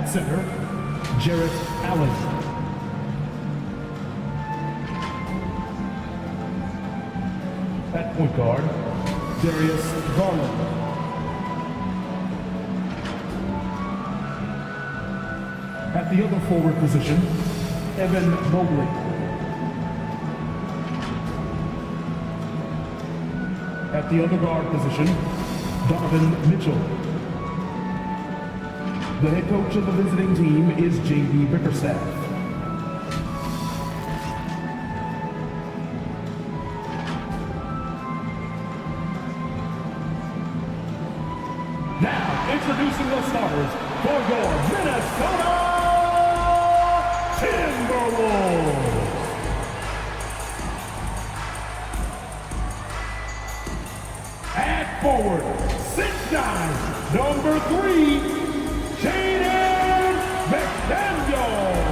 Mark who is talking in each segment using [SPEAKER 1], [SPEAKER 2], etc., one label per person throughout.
[SPEAKER 1] At center, Jarrett Allen. At point guard, Darius Garland. At the other forward position, Evan Mobley. At the other guard position, Donovan Mitchell. The head coach of the visiting team is J.B. Bickerstaff. Now, introducing the starters for your Minnesota Timberwolves. At forward, 6'9", number 3, Jaden McDaniels.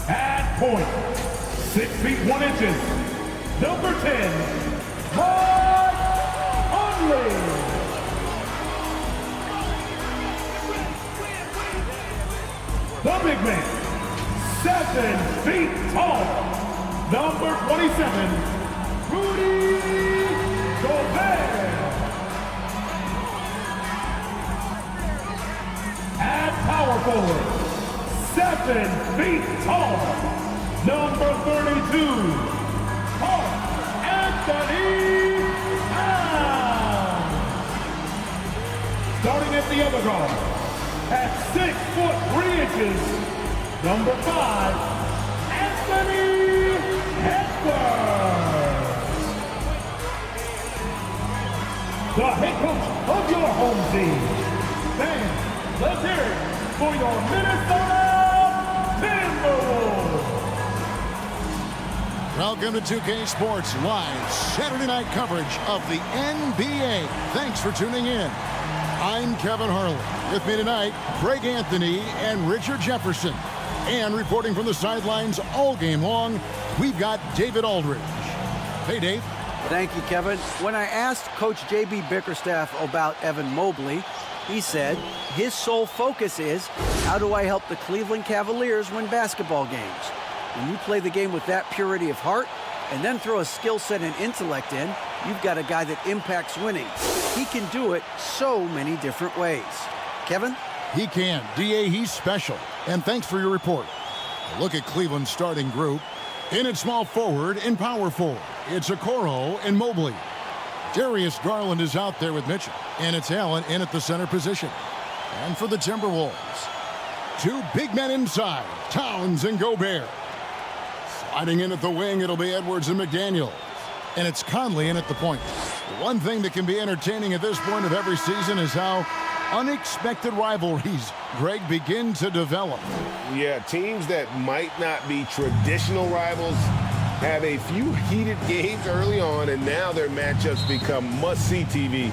[SPEAKER 1] At point, 6 feet 1 inches, number 10, Mike Conley. The big man, 7 feet tall, number 27, Rudy Gobert. At power forward, 7 feet tall, number 32, Anthony Towns. Starting at the other guard, at 6 foot 3 inches, number 5, Anthony Edwards. The head coach of your home team. Fans, let's hear it for your Minnesota Timberwolves.
[SPEAKER 2] Welcome to 2K Sports Live Saturday night coverage of the NBA. Thanks for tuning in. I'm Kevin Harlan. With me tonight, Greg Anthony and Richard Jefferson. And reporting from the sidelines all game long, we've got David Aldridge. Hey, Dave.
[SPEAKER 3] Thank you, Kevin. When I asked Coach J.B. Bickerstaff about Evan Mobley, he said his sole focus is, how do I help the Cleveland Cavaliers win basketball games? When you play the game with that purity of heart and then throw a skill set and intellect in, you've got a guy that impacts winning. He can do it so many different ways. Kevin?
[SPEAKER 2] He can. D.A., he's special. And thanks for your report. A look at Cleveland's starting group. In at small forward and power forward, it's Okoro and Mobley. Darius Garland is out there with Mitchell, and it's Allen in at the center position. And for the Timberwolves, 2 big men inside, Towns and Gobert. Sliding in at the wing, it'll be Edwards and McDaniels. And it's Conley in at the point. One thing that can be entertaining at this point of every season is how unexpected rivalries, Greg, begin to develop.
[SPEAKER 4] Yeah, teams that might not be traditional rivals have a few heated games early on, and now their matchups become must-see TV.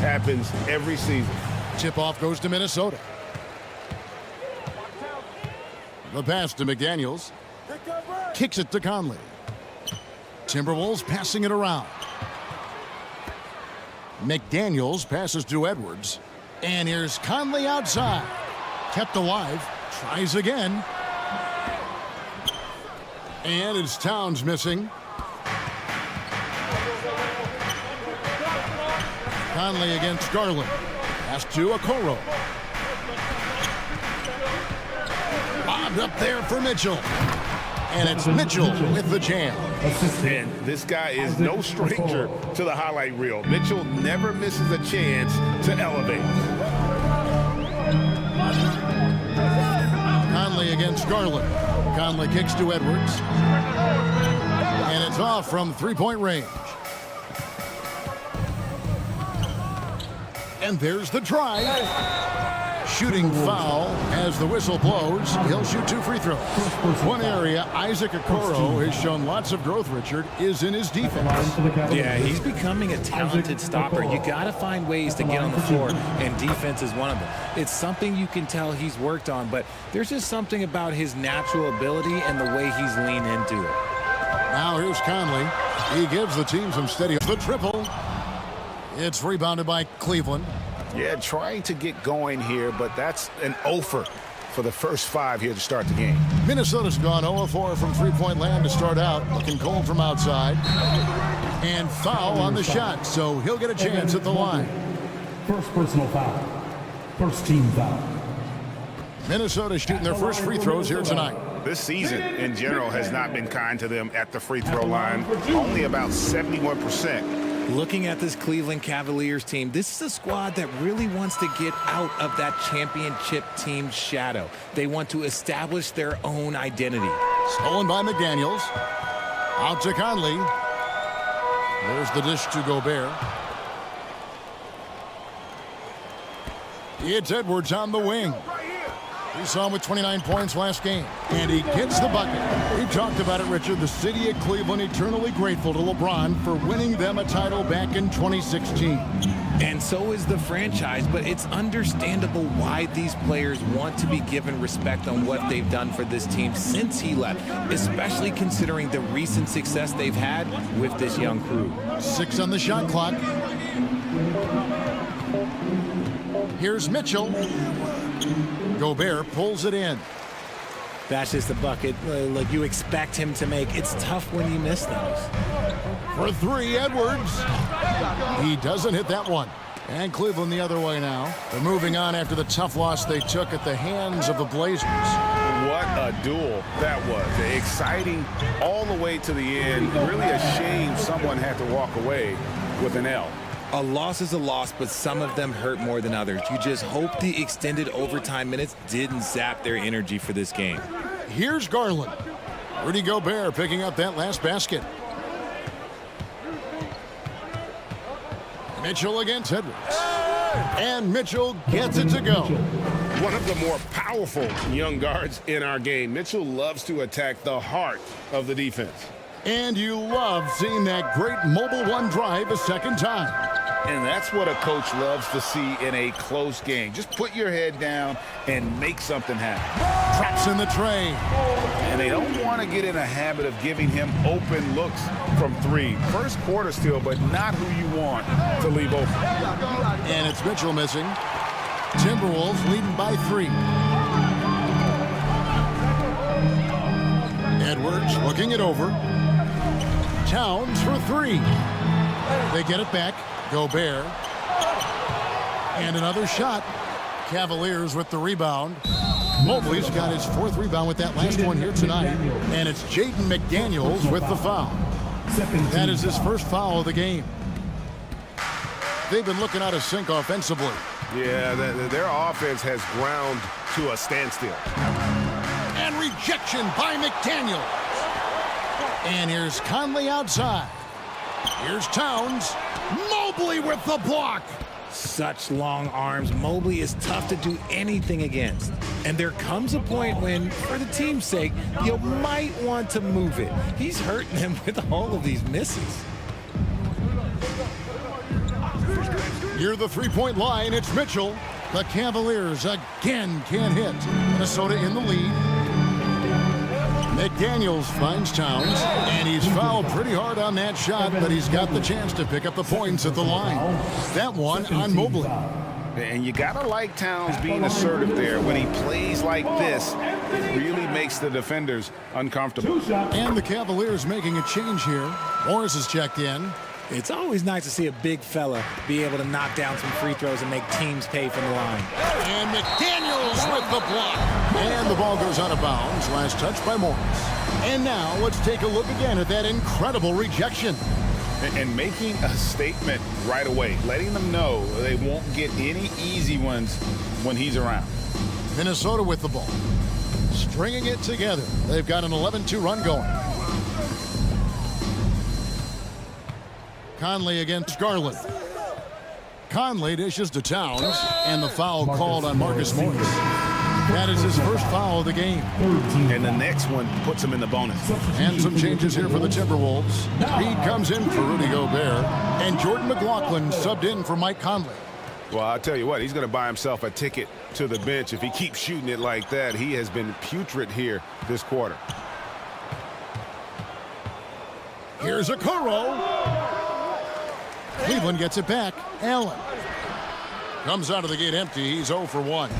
[SPEAKER 4] Happens every season.
[SPEAKER 2] Tip-off goes to Minnesota. The pass to McDaniels. Kicks it to Conley. Timberwolves passing it around. McDaniels passes to Edwards. And here's Conley outside. Kept alive. Tries again. And it's Towns missing. Conley against Garland. Pass to Okoro. Bobbed up there for Mitchell. And it's Mitchell with the jam.
[SPEAKER 4] And this guy is no stranger to the highlight reel. Mitchell never misses a chance to elevate.
[SPEAKER 2] Conley against Garland. Conley kicks to Edwards. And it's off from three-point range. And there's the try. Shooting foul as the whistle blows. He'll shoot 2 free throws. One area Isaac Okoro has shown lots of growth, Richard, is in his defense.
[SPEAKER 5] Yeah, he's becoming a talented stopper. You got to find ways to get on the floor, and defense is one of them. It's something you can tell he's worked on, but there's just something about his natural ability and the way he's leaned into it.
[SPEAKER 2] Now here's Conley. He gives the team some steady. The triple. It's rebounded by Cleveland.
[SPEAKER 6] Yeah, trying to get going here, but that's an offer for the first 5 here to start the game.
[SPEAKER 2] Minnesota's gone 0-4 from three-point land to start out. Looking cold from outside. And foul on the shot, so he'll get a chance at the line.
[SPEAKER 1] First personal foul. First team foul.
[SPEAKER 2] Minnesota shooting their first free throws here tonight.
[SPEAKER 6] This season, in general, has not been kind to them at the free throw line. Only about 71%.
[SPEAKER 5] Looking at this Cleveland Cavaliers team, this is a squad that really wants to get out of that championship team shadow. They want to establish their own identity.
[SPEAKER 2] Stolen by McDaniels. Out to Conley. There's the dish to Gobert. It's Edwards on the wing. We saw him with 29 points last game, and he gets the bucket. We talked about it, Richard. The city of Cleveland eternally grateful to LeBron for winning them a title back in 2016.
[SPEAKER 5] And so is the franchise, but it's understandable why these players want to be given respect on what they've done for this team since he left, especially considering the recent success they've had with this young crew.
[SPEAKER 2] 6 on the shot clock. Here's Mitchell. Gobert pulls it in.
[SPEAKER 5] That's just a bucket like you expect him to make. It's tough when you miss those.
[SPEAKER 2] For 3, Edwards. He doesn't hit that one. And Cleveland the other way now. They're moving on after the tough loss they took at the hands of the Blazers.
[SPEAKER 6] What a duel that was. Exciting all the way to the end. Really a shame someone had to walk away with an L.
[SPEAKER 5] A loss is a loss, but some of them hurt more than others. You just hope the extended overtime minutes didn't zap their energy for this game.
[SPEAKER 2] Here's Garland. Rudy Gobert picking up that last basket. Mitchell against Edwards. And Mitchell gets it to go.
[SPEAKER 4] One of the more powerful young guards in our game. Mitchell loves to attack the heart of the defense.
[SPEAKER 2] And you love seeing that great mobile one drive a second time.
[SPEAKER 6] And that's what a coach loves to see in a close game. Just put your head down and make something happen.
[SPEAKER 2] Traps in the tray.
[SPEAKER 6] And they don't want to get in a habit of giving him open looks from 3. First quarter still, but not who you want to leave open.
[SPEAKER 2] And it's Mitchell missing. Timberwolves leading by 3. Edwards looking it over. Towns for 3. They get it back. Gobert. And another shot. Cavaliers with the rebound. Mobley's got his 4th rebound with that last one here tonight. And it's Jaden McDaniels with the foul. That is his first foul of the game. They've been looking out of sync offensively.
[SPEAKER 4] Yeah, their offense has ground to a standstill.
[SPEAKER 2] And rejection by McDaniels. And here's Conley outside. Here's Towns. Mobley with the block.
[SPEAKER 5] Such long arms. Mobley is tough to do anything against. And there comes a point when, for the team's sake, you might want to move it. He's hurting them with all of these misses.
[SPEAKER 2] Near the three-point line, it's Mitchell. The Cavaliers again can't hit. Minnesota in the lead. McDaniels finds Towns, and he's fouled pretty hard on that shot, but he's got the chance to pick up the points at the line. That one on Mobley.
[SPEAKER 6] And you gotta like Towns being assertive there. When he plays like this, it really makes the defenders uncomfortable.
[SPEAKER 2] And the Cavaliers making a change here. Morris has checked in.
[SPEAKER 5] It's always nice to see a big fella be able to knock down some free throws and make teams pay from the line.
[SPEAKER 2] And McDaniels with the block. And the ball goes out of bounds. Last touch by Morris. And now let's take a look again at that incredible rejection.
[SPEAKER 6] And making a statement right away, letting them know they won't get any easy ones when he's around.
[SPEAKER 2] Minnesota with the ball. Stringing it together. They've got an 11-2 run going. Conley against Garland. Conley dishes to Towns, and the foul called on Marcus Morris. That is his first foul of the game.
[SPEAKER 6] And the next one puts him in the bonus.
[SPEAKER 2] And some changes here for the Timberwolves. He comes in for Rudy Gobert, and Jordan McLaughlin subbed in for Mike Conley.
[SPEAKER 4] Well, I'll tell you what, he's going to buy himself a ticket to the bench. If he keeps shooting it like that, he has been putrid here this quarter.
[SPEAKER 2] Here's Okoro. Cleveland gets it back. Allen comes out of the gate empty. He's 0 for 1.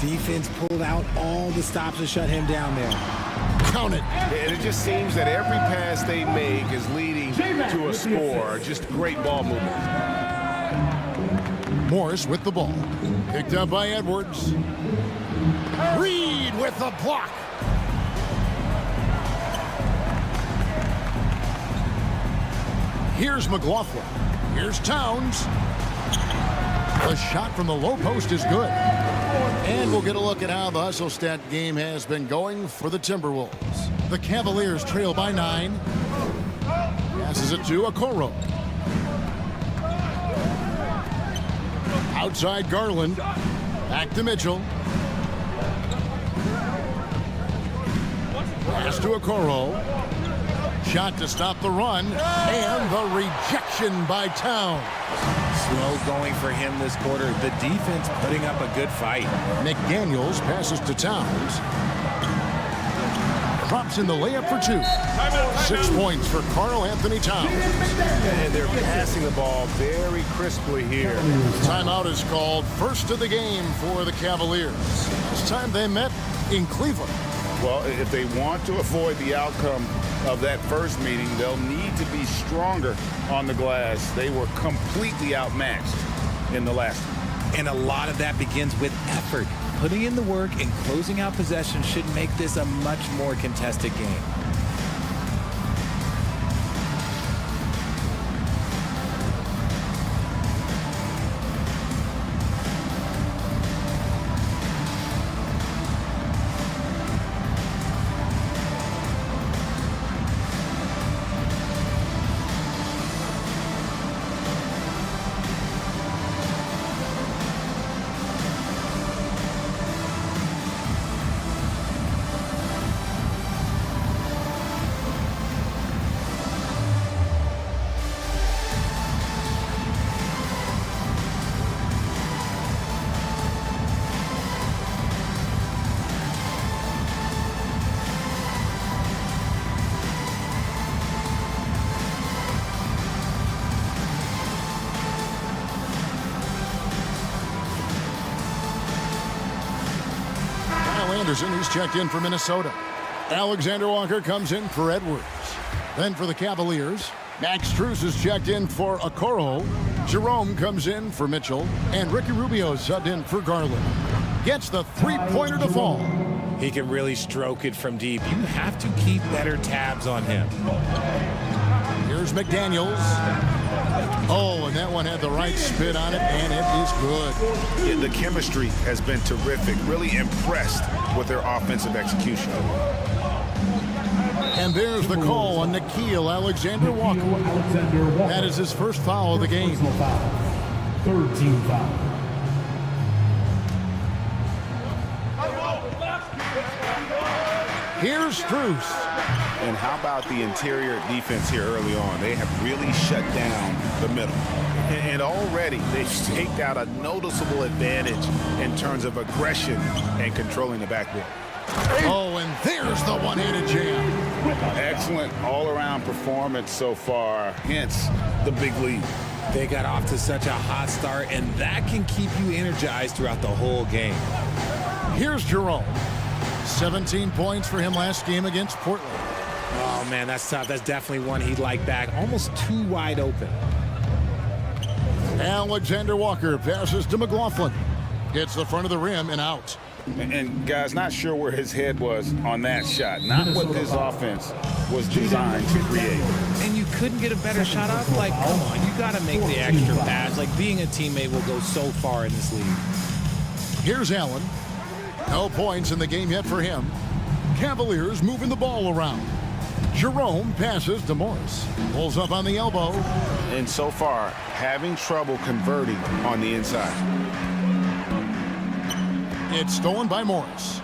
[SPEAKER 5] Defense pulled out all the stops to shut him down there.
[SPEAKER 2] Count it.
[SPEAKER 6] And it just seems that every pass they make is leading to a score. Just great ball movement.
[SPEAKER 2] Morris with the ball. Picked up by Edwards. Reed with the block. Here's McLaughlin. Here's Towns. The shot from the low post is good. And we'll get a look at how the hustle stat game has been going for the Timberwolves. The Cavaliers trail by 9. Passes it to Okoro. Outside Garland. Back to Mitchell. Pass to Okoro. Shot to stop the run. And the rejection by Towns.
[SPEAKER 5] Slow going for him this quarter. The defense putting up a good fight.
[SPEAKER 2] McDaniels passes to Towns. Drops in the layup for 2. 6 points for Karl Anthony Towns.
[SPEAKER 6] And they're passing the ball very crisply here.
[SPEAKER 2] Timeout is called. First of the game for the Cavaliers. Last time they met in Cleveland.
[SPEAKER 6] Well, if they want to avoid the outcome of that first meeting, they'll need to be stronger on the glass. They were completely outmatched in the last one.
[SPEAKER 5] And a lot of that begins with effort. Putting in the work and closing out possession should make this a much more contested game.
[SPEAKER 2] Anderson, he's checked in for Minnesota. Alexander-Walker comes in for Edwards. Then for the Cavaliers, Max Strus is checked in for Okoro. Jerome comes in for Mitchell. And Ricky Rubio subbed in for Garland. Gets the three-pointer to fall.
[SPEAKER 5] He can really stroke it from deep. You have to keep better tabs on him.
[SPEAKER 2] Here's McDaniels. Oh, and that one had the right spin on it, and it is good.
[SPEAKER 6] Yeah, the chemistry has been terrific. Really impressed with their offensive execution.
[SPEAKER 2] And there's the call on NickeilAlexander-Walker. That is his first foul of the game.
[SPEAKER 1] Third team foul.
[SPEAKER 2] Here's Strus.
[SPEAKER 6] And how about the interior defense here early on? They have really shut down the middle. And already they've staked out a noticeable advantage in terms of aggression and controlling the backboard.
[SPEAKER 2] Oh, and there's the one-handed jam.
[SPEAKER 6] Excellent all-around performance so far, hence the big lead.
[SPEAKER 5] They got off to such a hot start, and that can keep you energized throughout the whole game.
[SPEAKER 2] Here's Jerome. 17 points for him last game against Portland.
[SPEAKER 5] Oh, man, that's tough. That's definitely one he'd like back. Almost too wide open.
[SPEAKER 2] Alexander-Walker passes to McLaughlin. Hits the front of the rim and out.
[SPEAKER 6] And guys, not sure where his head was on that shot. Not what this offense was designed to create.
[SPEAKER 5] And you couldn't get a better shot up? Like, come on, you got to make the extra pass. Like, being a teammate will go so far in this league.
[SPEAKER 2] Here's Allen. No points in the game yet for him. Cavaliers moving the ball around. Jerome passes to Morris. Pulls up on the elbow.
[SPEAKER 6] And so far, having trouble converting on the inside.
[SPEAKER 2] It's stolen by Morris.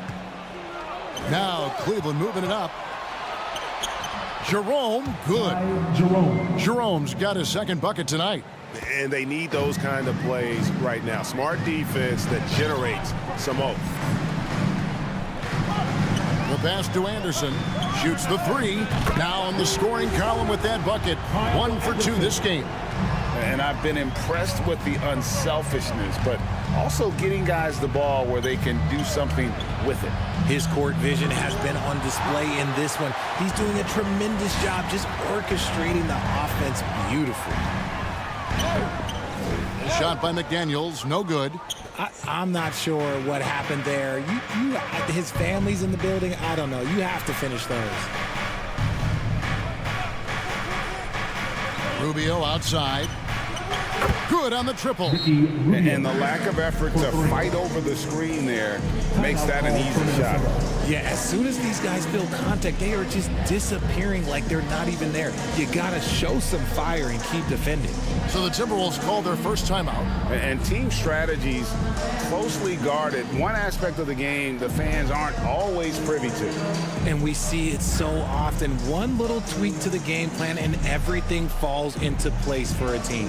[SPEAKER 2] Now Cleveland moving it up. Jerome, good. Jerome's got his second bucket tonight.
[SPEAKER 4] And they need those kind of plays right now. Smart defense that generates some hope.
[SPEAKER 2] The pass to Anderson. Shoots the three. Now on the scoring column with that bucket. 1 for 2 this game.
[SPEAKER 6] And I've been impressed with the unselfishness, but also getting guys the ball where they can do something with it.
[SPEAKER 5] His court vision has been on display in this one. He's doing a tremendous job just orchestrating the offense beautifully.
[SPEAKER 2] A shot by McDaniels, no good.
[SPEAKER 5] I'm not sure what happened there. His family's in the building. I don't know. You have to finish those.
[SPEAKER 2] Rubio outside. Good on the triple.
[SPEAKER 6] And the lack of effort to fight over the screen there makes that an easy shot.
[SPEAKER 5] Yeah, as soon as these guys feel contact, they are just disappearing like they're not even there. You got to show some fire and keep defending.
[SPEAKER 2] So the Timberwolves called their first timeout.
[SPEAKER 6] And team strategies closely guarded. One aspect of the game the fans aren't always privy to.
[SPEAKER 5] And we see it so often. One little tweak to the game plan and everything falls into place for a team.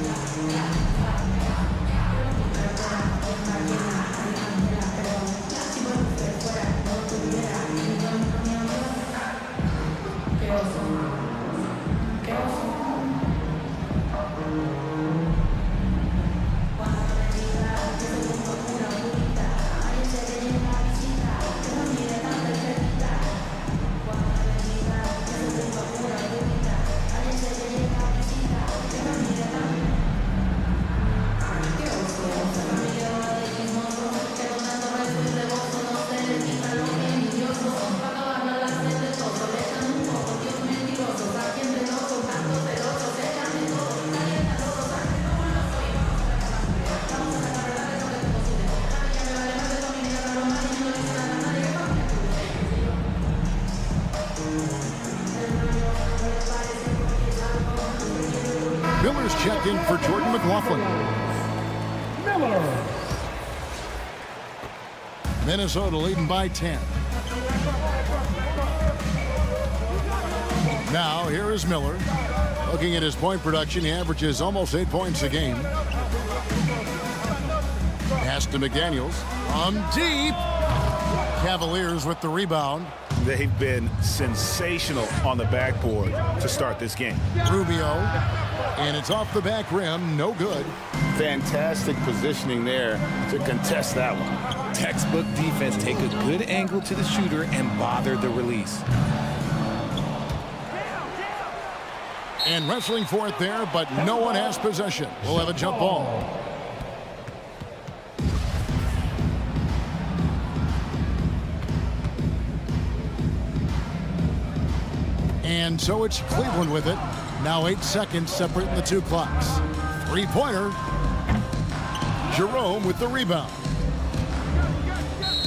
[SPEAKER 2] Miller's checked in for Jordan McLaughlin.
[SPEAKER 1] Miller.
[SPEAKER 2] Minnesota leading by 10. Now, here is Miller. Looking at his point production, he averages almost 8 points a game. Pass to McDaniels. On deep. Cavaliers with the rebound.
[SPEAKER 6] They've been sensational on the backboard to start this game.
[SPEAKER 2] Rubio. And it's off the back rim. No good.
[SPEAKER 6] Fantastic positioning there to contest that one.
[SPEAKER 5] Textbook defense. Take a good angle to the shooter and bother the release.
[SPEAKER 2] And wrestling for it there, but no one has possession. We'll have a jump ball. And so it's Cleveland with it. Now 8 seconds separating the two clocks. Three-pointer. Jerome with the rebound.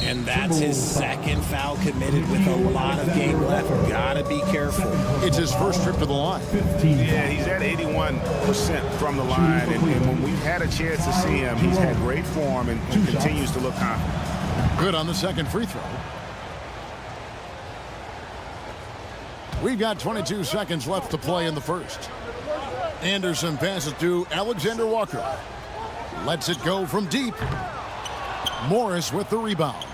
[SPEAKER 5] And that's his second foul committed with a lot of game left. Gotta be careful.
[SPEAKER 2] It's his first trip to the line.
[SPEAKER 6] Yeah, he's at 81% from the line. And when we've had a chance to see him, he's had great form and continues to look confident.
[SPEAKER 2] Good on the second free throw. We've got 22 seconds left to play in the first. Anderson passes to Alexander-Walker. Lets it go from deep. Morris with the rebound.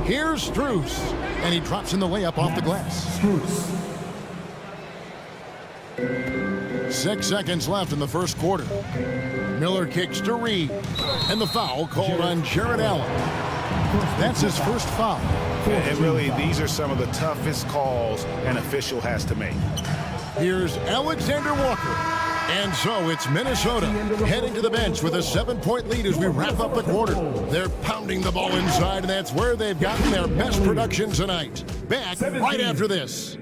[SPEAKER 2] Here's Strus. And he drops in the layup off the glass. 6 seconds left in the first quarter. Miller kicks to Reed. And the foul called on Jared Allen. That's his first foul.
[SPEAKER 6] And really, these are some of the toughest calls an official has to make.
[SPEAKER 2] Here's Alexander-Walker. And so it's Minnesota heading to the bench with a 7-point lead as we wrap up the quarter. They're pounding the ball inside, and that's where they've gotten their best production tonight. Back right after this.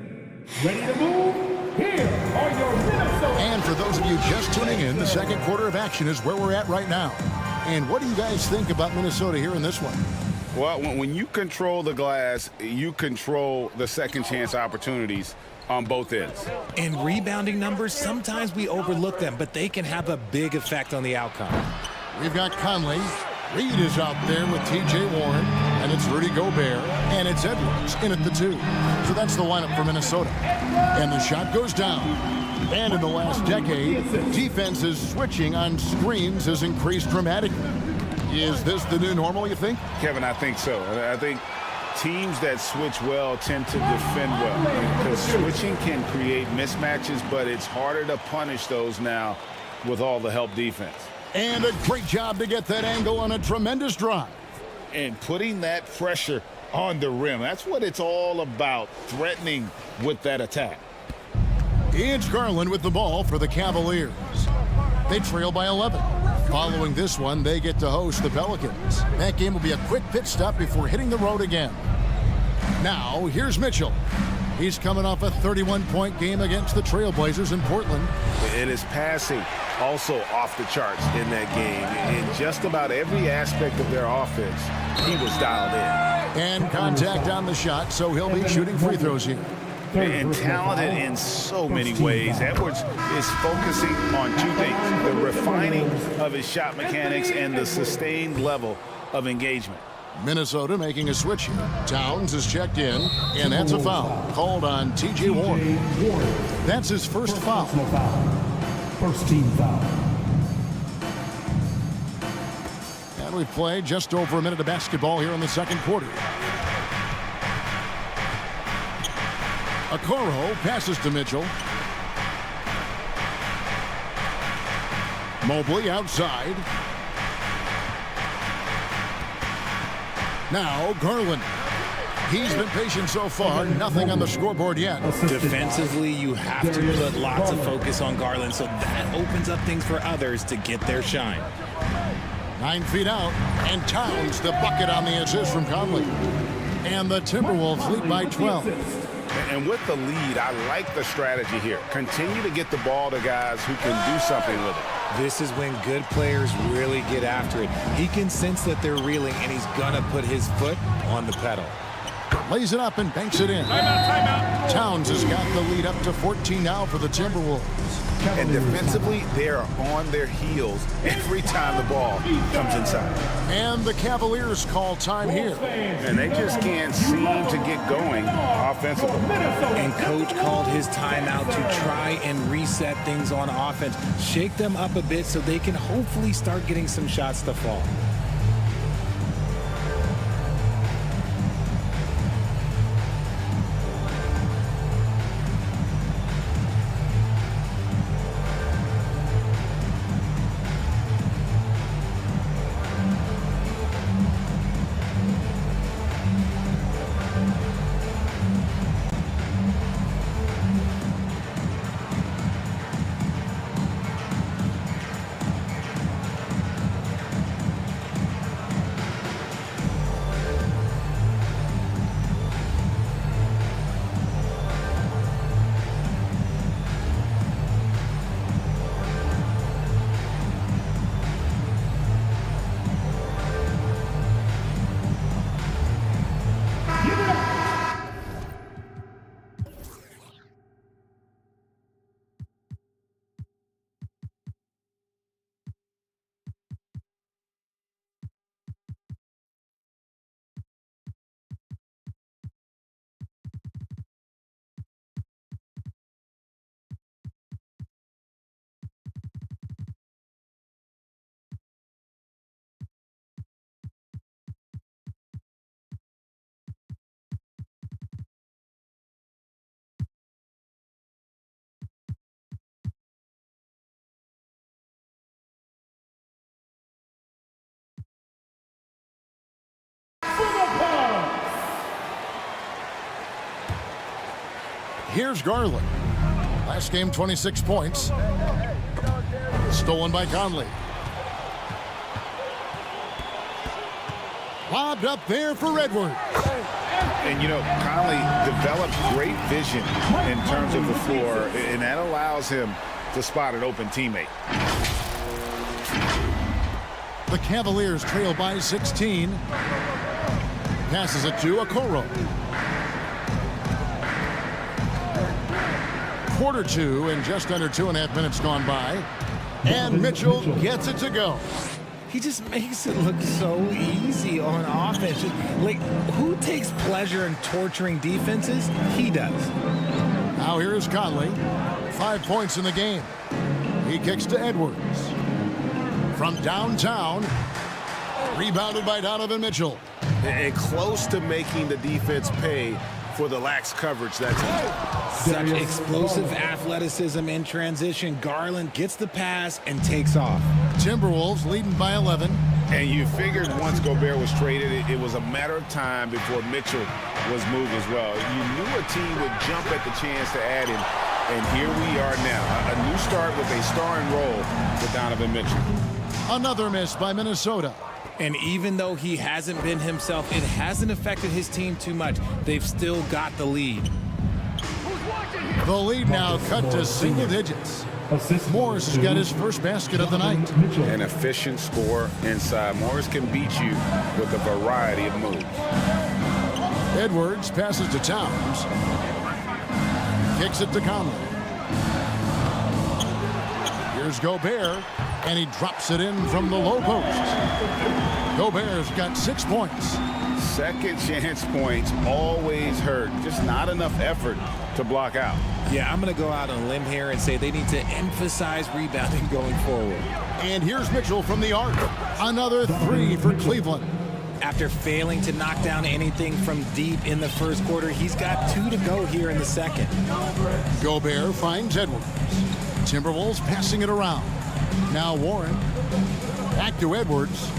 [SPEAKER 1] Ready to move? Here are your Minnesota.
[SPEAKER 2] And for those of you just tuning in, the second quarter of action is where we're at right now. And what do you guys think about Minnesota here in this one?
[SPEAKER 6] Well, when you control the glass, you control the second chance opportunities on both ends.
[SPEAKER 5] And rebounding numbers, sometimes we overlook them, but they can have a big effect on the outcome.
[SPEAKER 2] We've got Conley. Reed is out there with T.J.Warren, and it's Rudy Gobert, and it's Edwards in at the 2. So that's the lineup for Minnesota. And the shot goes down. And in the last decade, defenses switching on screens has increased dramatically. Is this the new normal, you think?
[SPEAKER 6] Kevin, I think so. I think Teams that switch well tend to defend well, because switching can create mismatches, but it's harder to punish those now with all the help defense.
[SPEAKER 2] And a great job to get that angle on a tremendous drive.
[SPEAKER 6] And putting that pressure on the rim, that's what it's all about, threatening with that attack.
[SPEAKER 2] It's Garland with the ball for the Cavaliers. They trail by 11. Following this one, they get to host the Pelicans. That game will be a quick pit stop before hitting the road again. Now, here's Mitchell. He's coming off a 31-point game against the Trailblazers in Portland.
[SPEAKER 6] And his passing also off the charts in that game. In just about every aspect of their offense, he was dialed in.
[SPEAKER 2] And contact on the shot, so he'll be shooting free throws here.
[SPEAKER 6] And talented in so many ways. Edwards is focusing on two things: the refining of his shot mechanics and the sustained level of engagement.
[SPEAKER 2] Minnesota making a switch here. Towns is checked in, and that's a foul called on T.J.Warren. That's his first foul.
[SPEAKER 1] First team foul.
[SPEAKER 2] And we've played just over a minute of basketball here in the second quarter. Okoro passes to Mitchell. Mobley outside. Now Garland. He's been patient so far. Nothing on the scoreboard yet.
[SPEAKER 5] Defensively, you have to put lots of focus on Garland, so that opens up things for others to get their shine.
[SPEAKER 2] 9 feet out, and Towns the bucket on the assist from Conley. And the Timberwolves lead by 12.
[SPEAKER 6] And with the lead, I like the strategy here. Continue to get the ball to guys who can do something with it.
[SPEAKER 5] This is when good players really get after it. He can sense that they're reeling, and he's going to put his foot on the pedal.
[SPEAKER 2] Lays it up and banks it in.
[SPEAKER 1] Timeout.
[SPEAKER 2] Towns has got the lead up to 14 now for the Timberwolves.
[SPEAKER 6] And defensively, they are on their heels every time the ball comes inside.
[SPEAKER 2] And the Cavaliers call time here.
[SPEAKER 6] And they just can't seem to get going offensively.
[SPEAKER 5] And Coach called his timeout to try and reset things on offense. Shake them up a bit so they can hopefully start getting some shots to fall.
[SPEAKER 2] Here's Garland. Last game, 26 points. Stolen by Conley. Lobbed up there for Edwards.
[SPEAKER 6] And, you know, Conley developed great vision in terms of the floor, and that allows him to spot an open teammate.
[SPEAKER 2] The Cavaliers trail by 16. Passes it to Okoro. Quarter two and just under 2.5 minutes gone by. And Mitchell gets it to go.
[SPEAKER 5] He just makes it look so easy on offense. Like, who takes pleasure in torturing defenses? He does.
[SPEAKER 2] Now here's Conley. 5 points in the game. He kicks to Edwards. From downtown. Rebounded by Donovan Mitchell.
[SPEAKER 6] and close to making the defense pay for the lax coverage that's in.
[SPEAKER 5] Such explosive athleticism in transition. Garland gets the pass and takes off.
[SPEAKER 2] Timberwolves leading by 11.
[SPEAKER 6] And you figured once Gobert was traded, it was a matter of time before Mitchell was moved as well. You knew a team would jump at the chance to add him, and here we are now. A new start with a starring role for Donovan Mitchell.
[SPEAKER 2] Another miss by Minnesota.
[SPEAKER 5] And even though he hasn't been himself, it hasn't affected his team too much. They've still got the lead.
[SPEAKER 2] The lead now cut to single digits. Morris has got his first basket of the night.
[SPEAKER 6] An efficient scorer inside. Morris can beat you with a variety of moves.
[SPEAKER 2] Edwards passes to Towns. Kicks it to Conley. Here's Gobert, and he drops it in from the low post. Gobert's got 6 points.
[SPEAKER 6] Second chance points always hurt. Just not enough effort to block out.
[SPEAKER 5] Yeah, I'm going to go out on a limb here and say they need to emphasize rebounding going forward.
[SPEAKER 2] And here's Mitchell from the arc. Another 3 for Cleveland.
[SPEAKER 5] After failing to knock down anything from deep in the first quarter, he's got 2 to go here in the second.
[SPEAKER 2] Gobert finds Edwards. Timberwolves passing it around. Now Warren. Back to Edwards.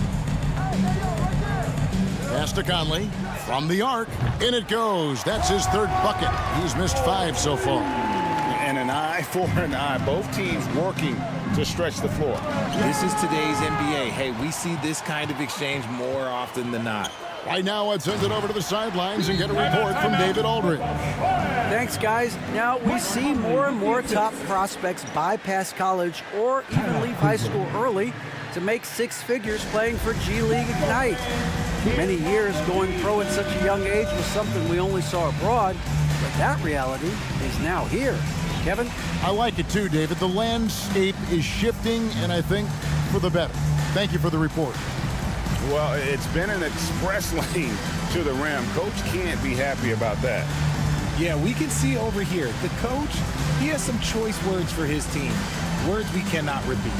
[SPEAKER 2] Pass to Conley. From the arc. In it goes. That's his third bucket. He's missed 5 so far.
[SPEAKER 6] And an eye for an eye. Both teams working to stretch the floor.
[SPEAKER 5] This is today's NBA. Hey, we see this kind of exchange more often than not.
[SPEAKER 2] Right now, I'd send it over to the sidelines and get a report from David Aldridge.
[SPEAKER 3] Thanks, guys. Now, we see more and more top prospects bypass college or even leave high school early to make 6 figures playing for G League Ignite. Many years going pro at such a young age was something we only saw abroad, but that reality is now here. Kevin?
[SPEAKER 2] I like it too, David. The landscape is shifting, and I think for the better. Thank you for the report.
[SPEAKER 6] Well, it's been an express lane to the rim. Coach can't be happy about that.
[SPEAKER 5] Yeah, we can see over here. The coach, he has some choice words for his team. Words we cannot repeat.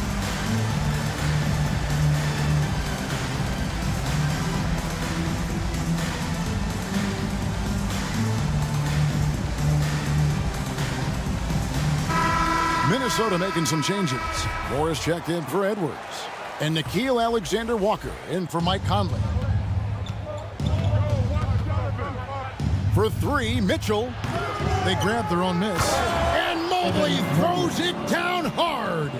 [SPEAKER 2] Minnesota making some changes. Morris checked in for Edwards. And NickeilAlexander-Walker in for Mike Conley. For 3, Mitchell. They grab their own miss. And Mobley throws it down hard.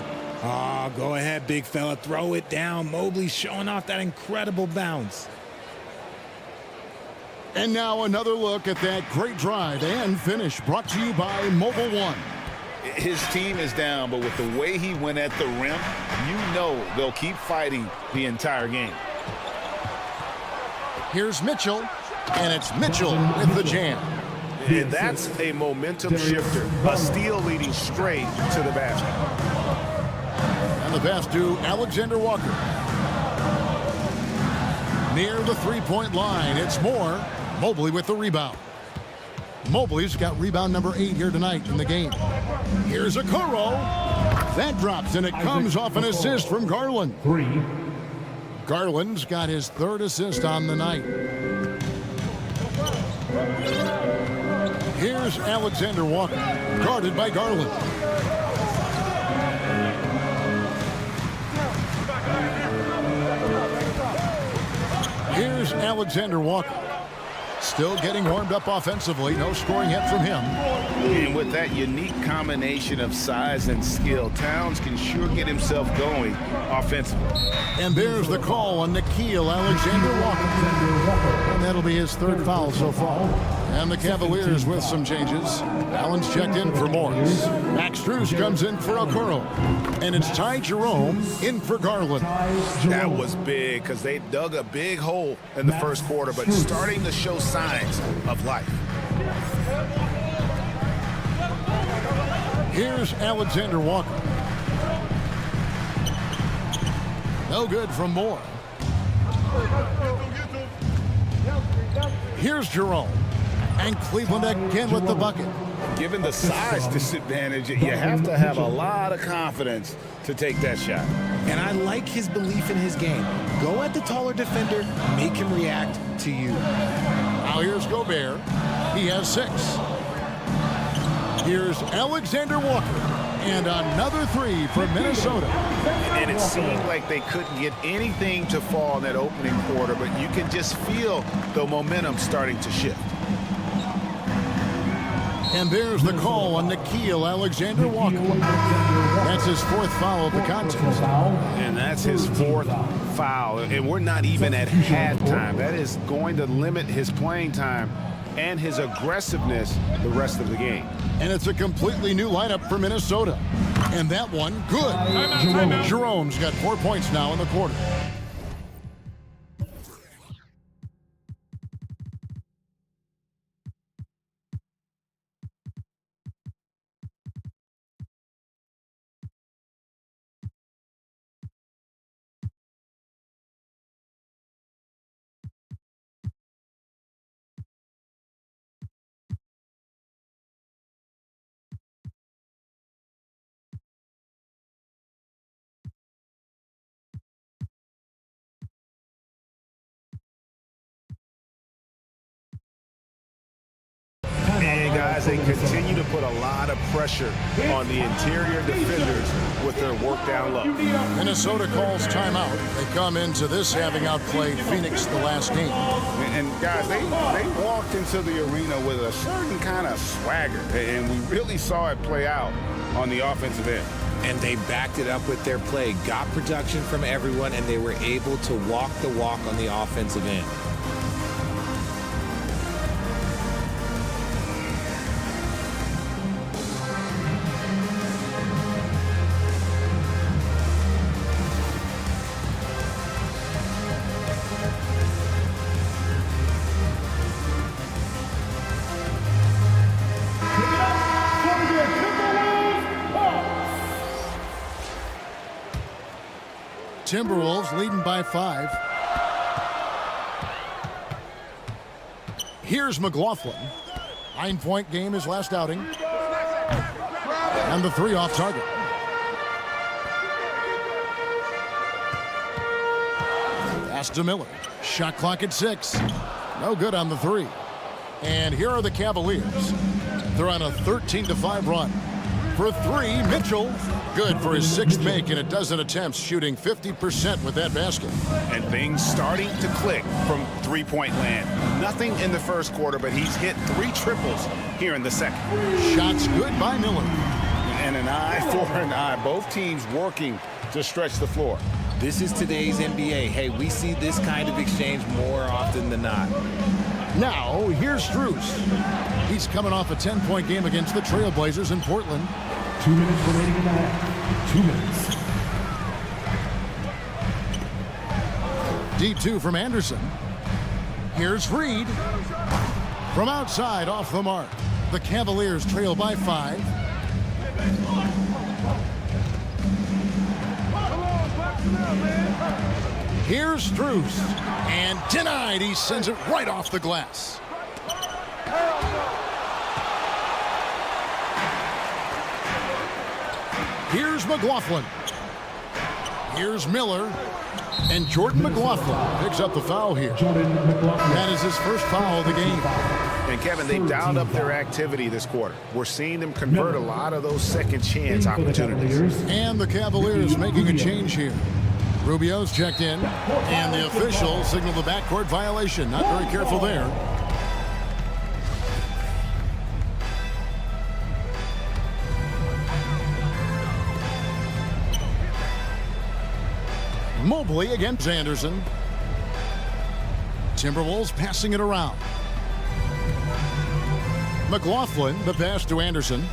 [SPEAKER 5] Oh, go ahead, big fella. Throw it down. Mobley showing off that incredible bounce.
[SPEAKER 2] And now another look at that great drive and finish brought to you by Mobile One.
[SPEAKER 6] His team is down, but with the way he went at the rim, you know they'll keep fighting the entire game.
[SPEAKER 2] Here's Mitchell, and it's Mitchell with the jam.
[SPEAKER 6] And that's a momentum shifter. A steal leading straight to the basket.
[SPEAKER 2] And the pass to Alexander-Walker. Near the three-point line, it's Moore. Mobley with the rebound. Mobley's got rebound number 8 here tonight in the game. Here's Okoro. That drops, and it comes off an assist from Garland.
[SPEAKER 1] 3.
[SPEAKER 2] Garland's got his 3rd assist on the night. Here's Alexander-Walker, guarded by Garland. Here's Alexander-Walker. Still getting warmed up offensively. No scoring yet from him.
[SPEAKER 6] And with that unique combination of size and skill, Towns can sure get himself going offensively.
[SPEAKER 2] And there's the call on NickeilAlexander-Walker. And that'll be his 3rd foul so far. And the Cavaliers with some changes. Allen's checked in for Morris. Max Strus comes in for Okoro. And it's Ty Jerome in for Garland.
[SPEAKER 6] That was big because they dug a big hole in the first quarter, but starting to show signs of life.
[SPEAKER 2] Here's Alexander-Walker. No good from Moore. Here's Jerome. And Cleveland again with the bucket.
[SPEAKER 6] given the size disadvantage, you have to have a lot of confidence to take that shot.
[SPEAKER 5] And I like his belief in his game. Go at the taller defender, make him react to you.
[SPEAKER 2] Now here's Gobert. He has 6. Here's Alexander-Walker. And another 3 for Minnesota.
[SPEAKER 6] And it seemed like they couldn't get anything to fall in that opening quarter, but you can just feel the momentum starting to shift.
[SPEAKER 2] And there's the call on NickeilAlexander-Walker. That's his 4th foul of the contest.
[SPEAKER 6] And that's his 4th foul. And we're not even at halftime. That is going to limit his playing time and his aggressiveness the rest of the game.
[SPEAKER 2] And it's a completely new lineup for Minnesota. And that one, good. Jerome's got 4 points now in the quarter.
[SPEAKER 6] And guys, they continue to put a lot of pressure on the interior defenders with their work down low.
[SPEAKER 2] Minnesota calls timeout. They come into this having outplayed Phoenix the last game.
[SPEAKER 6] And guys, they walked into the arena with a certain kind of swagger, and we really saw it play out on the offensive end.
[SPEAKER 5] And they backed it up with their play, got production from everyone, and they were able to walk the walk on the offensive end.
[SPEAKER 2] Timberwolves leading by 5. Here's McLaughlin. 9-point game his last outing. And the 3 off target. Pass to Miller. Shot clock at 6. No good on the 3. And here are the Cavaliers. They're on a 13-5 run. For 3, Mitchell. Good for his 6th make in a dozen attempts, shooting 50% with that basket.
[SPEAKER 6] And things starting to click from three-point land. Nothing in the first quarter, but he's hit 3 triples here in the second.
[SPEAKER 2] Shots good by Miller.
[SPEAKER 6] And an eye for an eye. Both teams working to stretch the floor.
[SPEAKER 5] This is today's NBA. Hey, we see this kind of exchange more often than not.
[SPEAKER 2] Now, here's Strus. He's coming off a 10-point game against the Trailblazers in Portland.
[SPEAKER 1] 2 minutes remaining in that. 2 minutes.
[SPEAKER 2] D2 from Anderson. Here's Reed. From outside, off the mark. The Cavaliers trail by 5. Here's Strus. And denied. He sends it right off the glass. Here's McLaughlin. Here's Miller. And Jordan McLaughlin picks up the foul here. That is his first foul of the game.
[SPEAKER 6] And Kevin, they've dialed up their activity this quarter. We're seeing them convert a lot of those second chance opportunities.
[SPEAKER 2] And the Cavaliers making a change here. Rubio's checked in, and the official signaled the backcourt violation. Not very careful there. Mobley against Anderson. Timberwolves passing it around. McLaughlin, the pass to Anderson.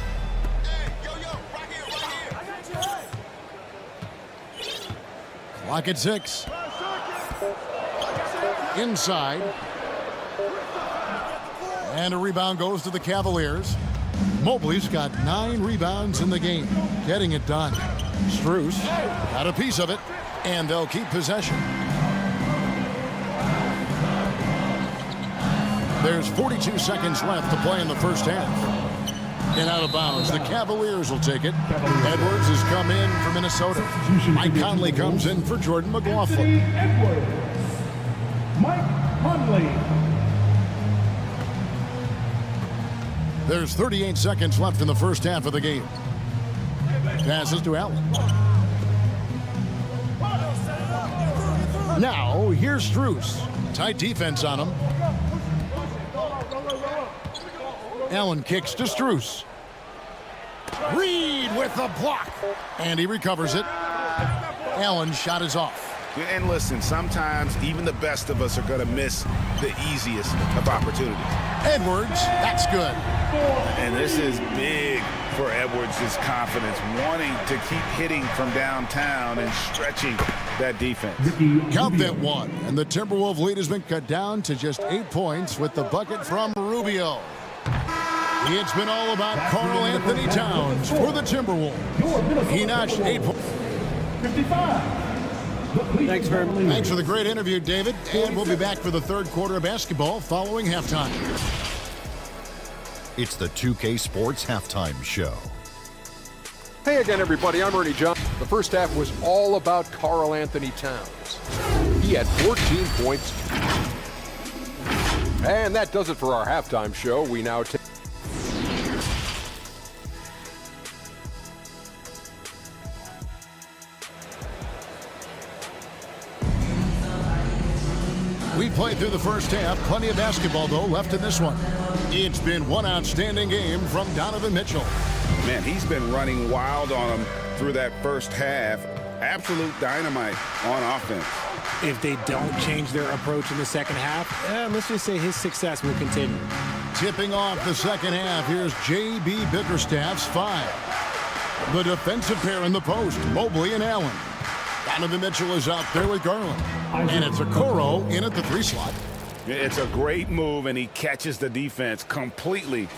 [SPEAKER 2] Clock at 6. Inside. And a rebound goes to the Cavaliers. Mobley's got 9 rebounds in the game. Getting it done. Strus got a piece of it. And they'll keep possession. There's 42 seconds left to play in the first half. And out of bounds, the Cavaliers will take it. Edwards has come in for Minnesota. Mike Conley comes in for Jordan McLaughlin.
[SPEAKER 1] Edwards. Mike Conley.
[SPEAKER 2] There's 38 seconds left in the first half of the game. Passes to Allen. Now, here's Strus. Tight defense on him. Allen kicks to Strus. Reed with the block. And he recovers it. Allen's shot is off.
[SPEAKER 6] And listen, sometimes even the best of us are going to miss the easiest of opportunities.
[SPEAKER 2] Edwards, that's good.
[SPEAKER 6] And this is big for Edwards' confidence, wanting to keep hitting from downtown and stretching that defense.
[SPEAKER 2] Count that one. And the Timberwolves lead has been cut down to just 8 points with the bucket from Rubio. It's been all about Karl Anthony Towns for the Timberwolves. He notched 8 points.
[SPEAKER 1] 55.
[SPEAKER 3] Thanks very much.
[SPEAKER 2] Thanks for the great interview, David. And we'll be back for the third quarter of basketball following halftime.
[SPEAKER 7] It's the 2K Sports Halftime Show.
[SPEAKER 8] Hey again, everybody. I'm Ernie Johnson. The first half was all about Karl Anthony Towns. He had 14 points. And that does it for our halftime show. We now take...
[SPEAKER 2] We played through the first half. Plenty of basketball, though, left in this one. It's been one outstanding game from Donovan Mitchell.
[SPEAKER 6] Man, he's been running wild on him through that first half. Absolute dynamite on offense.
[SPEAKER 5] If they don't change their approach in the second half, let's just say his success will continue.
[SPEAKER 2] Tipping off the second half, here's J.B. Bickerstaff's 5. The defensive pair in the post, Mobley and Allen. Donovan Mitchell is out there with Garland. And it's Okoro in at the 3 slot.
[SPEAKER 6] It's a great move, and he catches the defense completely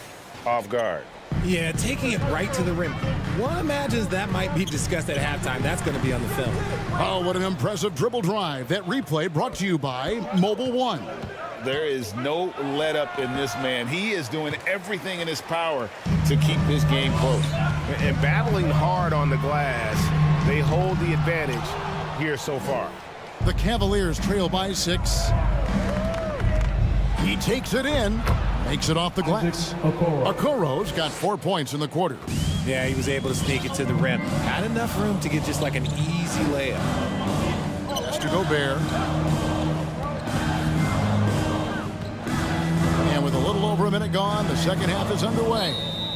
[SPEAKER 6] off guard.
[SPEAKER 5] Yeah, taking it right to the rim. One imagines that might be discussed at halftime. That's going to be on the film.
[SPEAKER 2] Oh, what an impressive dribble drive. That replay brought to you by Mobile One.
[SPEAKER 6] There is no let up in this man. He is doing everything in his power to keep this game close. And battling hard on the glass, they hold the advantage here so far.
[SPEAKER 2] The Cavaliers trail by 6. He takes it in, makes it off the glass. Okoro's got 4 points in the quarter.
[SPEAKER 5] Yeah, he was able to sneak it to the rim. Had enough room to get just like an easy layup.
[SPEAKER 2] Pass to Gobert. And with a little over a minute gone, the second half is underway.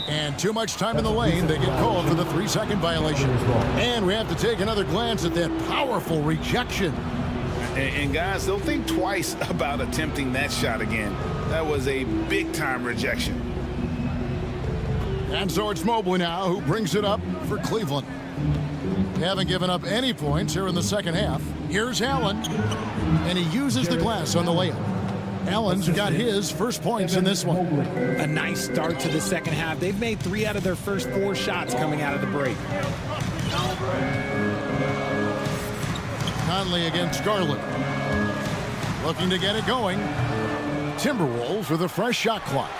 [SPEAKER 2] And too much time in the lane, they get called for the 3-second violation. And we have to take another glance at that powerful rejection.
[SPEAKER 6] And guys, don't think twice about attempting that shot again. That was a big-time rejection.
[SPEAKER 2] And so it's Mobley now who brings it up for Cleveland. They haven't given up any points here in the second half. Here's Allen, and he uses the glass on the layup. Allen's got his first points in this one.
[SPEAKER 5] A nice start to the second half. They've made 3 out of their first 4 shots coming out of the break.
[SPEAKER 2] Conley against Garland. Looking to get it going. Timberwolves with a fresh shot clock.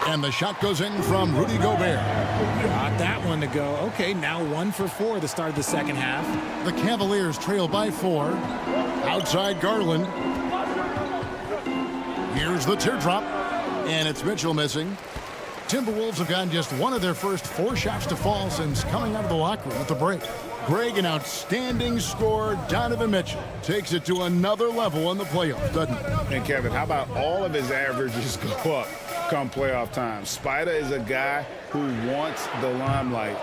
[SPEAKER 2] And the shot goes in from Rudy Gobert.
[SPEAKER 5] Got that one to go. Okay, now 1 for 4 the start of the second half.
[SPEAKER 2] The Cavaliers trail by 4. Outside Garland. Here's the teardrop. And it's Mitchell missing. Timberwolves have gotten just 1 of their first 4 shots to fall since coming out of the locker room at the break. Greg, an outstanding scorer. Donovan Mitchell takes it to another level in the playoffs, doesn't he?
[SPEAKER 6] And Kevin, how about all of his averages go up come playoff time? Spider is a guy who wants the limelight,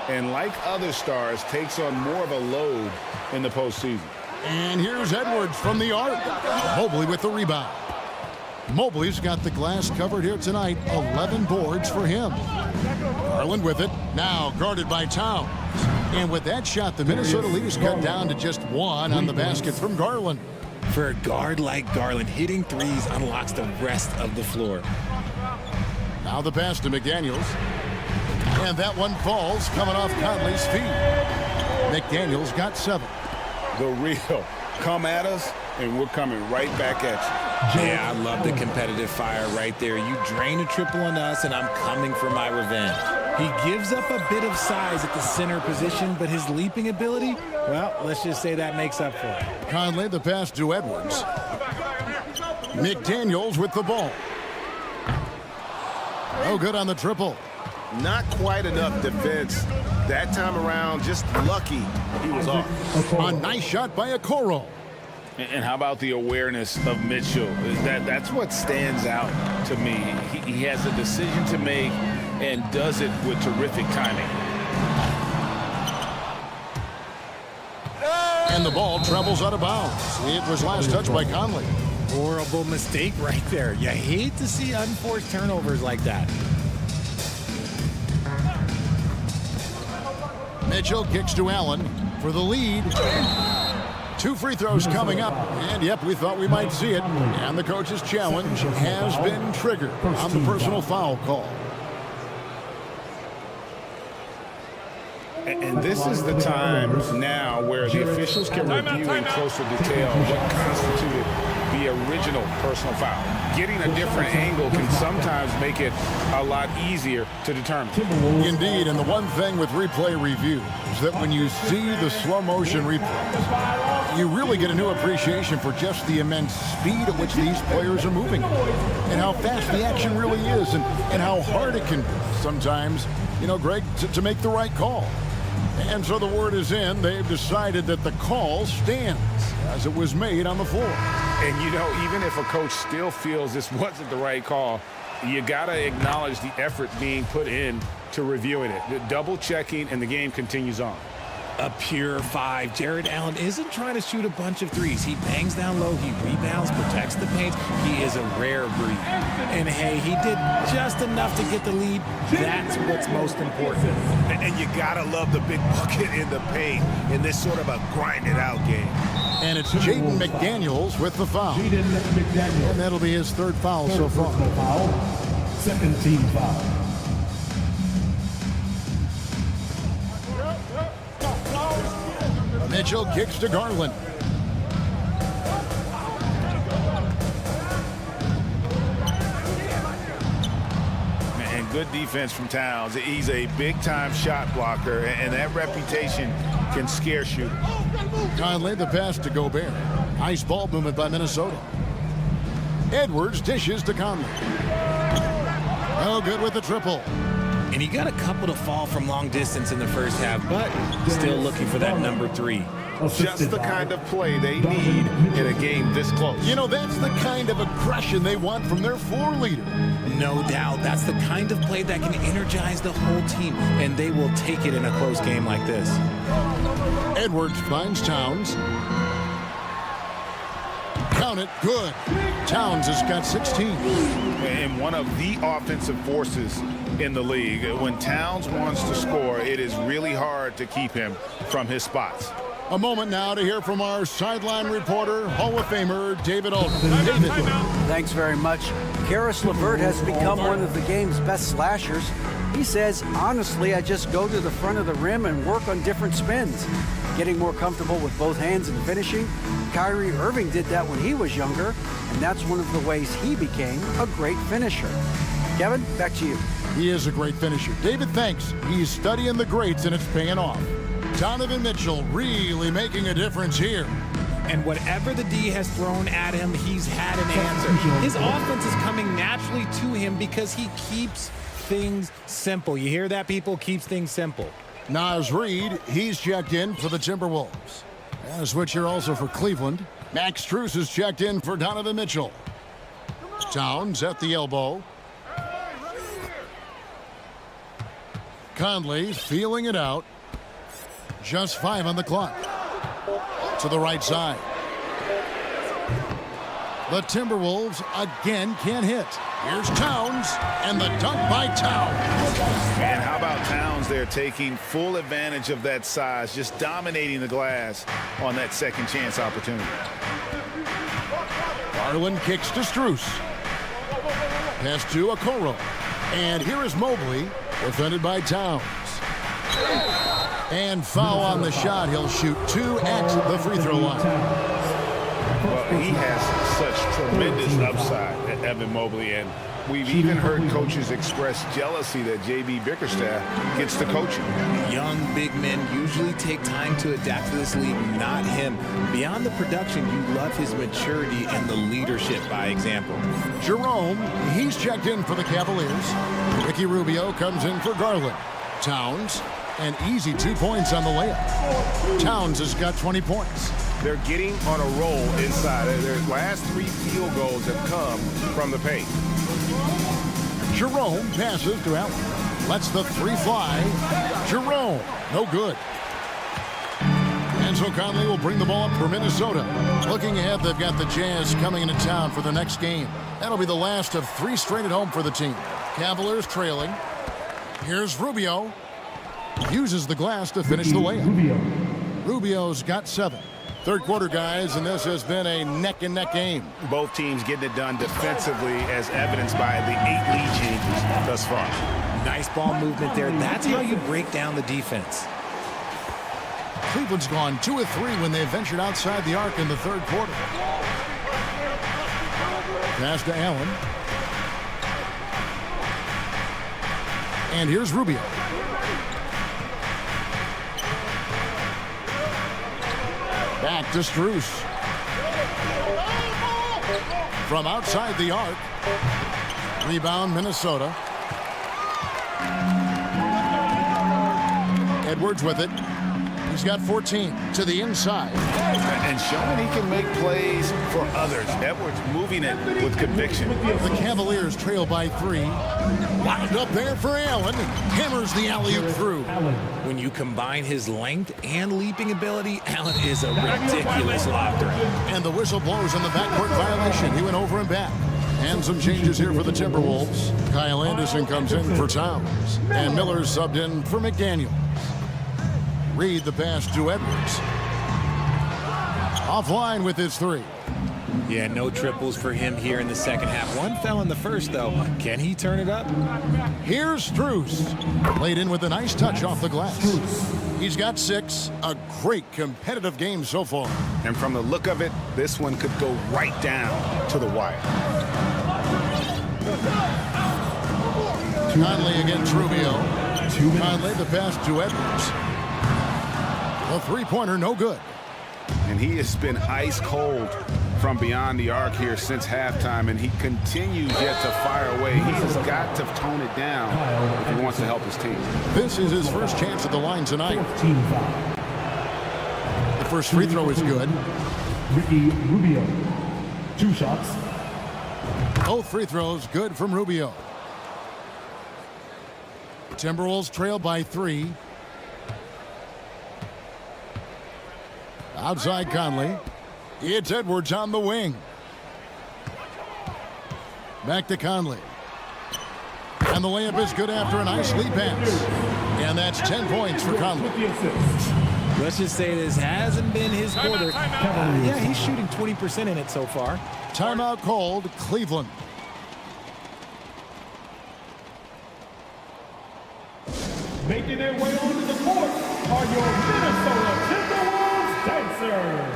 [SPEAKER 6] and like other stars, takes on more of a load in the postseason.
[SPEAKER 2] And here's Edwards from the arc. Mobley with the rebound. Mobley's got the glass covered here tonight. 11 boards for him. Garland with it. Now guarded by Towns. And with that shot, the Minnesota lead is cut down to just 1 on the basket from Garland.
[SPEAKER 5] For a guard like Garland, hitting threes unlocks the rest of the floor.
[SPEAKER 2] Now the pass to McDaniels. And that one falls, coming off Conley's feet. McDaniels got 7.
[SPEAKER 6] The real come at us, and we're coming right back at you.
[SPEAKER 5] Yeah, I love the competitive fire right there. You drain a triple on us, and I'm coming for my revenge. He gives up a bit of size at the center position, but his leaping ability, well, let's just say that makes up for it.
[SPEAKER 2] Conley, the pass to Edwards. McDaniels with the ball. No good on the triple.
[SPEAKER 6] Not quite enough defense. That time around, just lucky he was off.
[SPEAKER 2] A nice shot by Okoro.
[SPEAKER 6] And how about the awareness of Mitchell? That's what stands out to me. He has a decision to make and does it with terrific timing.
[SPEAKER 2] And the ball travels out of bounds. It was last touched by Conley.
[SPEAKER 5] Horrible mistake right there. You hate to see unforced turnovers like that.
[SPEAKER 2] Mitchell kicks to Allen for the lead. 2 free throws coming up. And, yep, we thought we might see it. And the coach's challenge has been triggered on the personal foul call.
[SPEAKER 6] And this is the time now where the officials can review in closer detail what constituted the original personal foul. Getting a different angle can sometimes make it a lot easier to determine.
[SPEAKER 2] Indeed, and the one thing with replay review is that when you see the slow motion replay, you really get a new appreciation for just the immense speed at which these players are moving and how fast the action really is and how hard it can be sometimes, you know, Greg, to make the right call. And so the word is in. They've decided that the call stands as it was made on the floor.
[SPEAKER 6] And, you know, even if a coach still feels this wasn't the right call, you got to acknowledge the effort being put in to reviewing it. The double checking, and the game continues on.
[SPEAKER 5] A pure 5. Jared Allen isn't trying to shoot a bunch of threes. He bangs down low, he rebounds, protects the paint. He is a rare breed. And hey, he did just enough to get the lead. That's what's most important.
[SPEAKER 6] And you gotta love the big bucket in the paint in this sort of a grind-it-out game.
[SPEAKER 2] And it's Jaden McDaniels with the foul. And that'll be his 3rd foul so far.
[SPEAKER 1] Second team foul.
[SPEAKER 2] Mitchell kicks to Garland.
[SPEAKER 6] And good defense from Towns. He's a big-time shot blocker, and that reputation can scare shooters.
[SPEAKER 2] Conley, the pass to Gobert. Nice ball movement by Minnesota. Edwards dishes to Conley. No good with the triple.
[SPEAKER 5] And he got a couple to fall from long distance in the first half, but still looking for that number 3.
[SPEAKER 6] Just the kind of play they need in a game this close.
[SPEAKER 2] You know, that's the kind of aggression they want from their floor leader.
[SPEAKER 5] No doubt. That's the kind of play that can energize the whole team, and they will take it in a close game like this.
[SPEAKER 2] Edwards finds Towns. Count it. Good. Towns has got 16.
[SPEAKER 6] And one of the offensive forces in the league. When Towns wants to score, it is really hard to keep him from his spots.
[SPEAKER 2] A moment now to hear from our sideline reporter, Hall of Famer David Altman. David.
[SPEAKER 3] Thanks very much. Karis LeVert has become one of the game's best slashers. He says, honestly, I just go to the front of the rim and work on different spins. Getting more comfortable with both hands and finishing. Kyrie Irving did that when he was younger, and that's one of the ways he became a great finisher. Kevin, back to you.
[SPEAKER 2] He is a great finisher. David, thanks. He's studying the greats, and it's paying off. Donovan Mitchell really making a difference here.
[SPEAKER 5] And whatever the D has thrown at him, he's had an answer. His offense is coming naturally to him because he keeps things simple. You hear that, people? Keeps things simple.
[SPEAKER 2] Naz Reid, he's checked in for the Timberwolves. And a switch here also for Cleveland. Max Strus is checked in for Donovan Mitchell. Towns at the elbow. Conley feeling it out. Just 5 on the clock. To the right side. The Timberwolves again can't hit. Here's Towns, and the dunk by Towns.
[SPEAKER 6] And how about Towns there taking full advantage of that size, just dominating the glass on that second chance opportunity.
[SPEAKER 2] Garland kicks to Strus. Pass to Okoro. And here is Mobley, defended by Towns. And foul on the shot. He'll shoot 2 at the free throw line.
[SPEAKER 6] Well, he has such tremendous upside, Evan Mobley, and
[SPEAKER 4] We've even heard coaches express jealousy that J.B. Bickerstaff gets to coaching.
[SPEAKER 5] Young big men usually take time to adapt to this league, not him. Beyond the production, you love his maturity and the leadership by example.
[SPEAKER 2] Jerome, he's checked in for the Cavaliers. Ricky Rubio comes in for Garland. Towns, an easy 2 points on the layup. Towns has got 20 points.
[SPEAKER 4] They're getting on a roll inside. Their last 3 field goals have come from the paint.
[SPEAKER 2] Jerome passes to Allen. Lets the 3 fly. Jerome, no good. And so Conley will bring the ball up for Minnesota. Looking ahead, they've got the Jazz coming into town for the next game. That'll be the last of 3 straight at home for the team. Cavaliers trailing. Here's Rubio. Uses the glass to finish the layup. Rubio's got 7. Third quarter, guys, and this has been a neck-and-neck game.
[SPEAKER 6] Both teams getting it done defensively, as evidenced by the 8 lead changes thus far.
[SPEAKER 5] Nice ball movement there. That's how you break down the defense.
[SPEAKER 2] Cleveland's gone 2 of 3 when they ventured outside the arc in the third quarter. Pass to Allen. And here's Rubio. Back to Strus. From outside the arc. Rebound, Minnesota. Edwards with it. He's got 14 to the inside.
[SPEAKER 6] And showing he can make plays for others. Edwards moving it with conviction.
[SPEAKER 2] The Cavaliers trail by 3. Wound up there for Allen. Hammers the alley-oop through.
[SPEAKER 5] When you combine his length and leaping ability, Allen is a ridiculous lob threat.
[SPEAKER 2] And the whistle blows on the backcourt violation. He went over and back. And some changes here for the Timberwolves. Kyle Anderson comes in for Towns. And Miller subbed in for McDaniels. Reed the pass to Edwards. Offline with his 3.
[SPEAKER 5] Yeah, no triples for him here in the second half. One fell in the first, though. Can he turn it up?
[SPEAKER 2] Here's Strus. Played in with a nice touch off the glass. He's got 6. A great competitive game so far.
[SPEAKER 6] And from the look of it, this one could go right down to the wire.
[SPEAKER 2] Conley against Rubio. Conley the pass to Edwards. The 3-pointer no good.
[SPEAKER 6] And he has been ice cold from beyond the arc here since halftime, and he continues yet to fire away. He has got to tone it down if he wants to help his team.
[SPEAKER 2] This is his first chance at the line tonight. The first free throw is good.
[SPEAKER 1] Ricky Rubio. 2 shots.
[SPEAKER 2] Both free throws good from Rubio. Timberwolves trail by 3. Outside Conley. It's Edwards on the wing. Back to Conley. And the layup is good after a nice lead pass. And that's 10 points for Conley.
[SPEAKER 5] Let's just say this hasn't been his quarter. Yeah, he's shooting 20% in it so far.
[SPEAKER 2] Timeout called, Cleveland.
[SPEAKER 1] Making their way onto the court are your Minnesota Timberwolves dancers.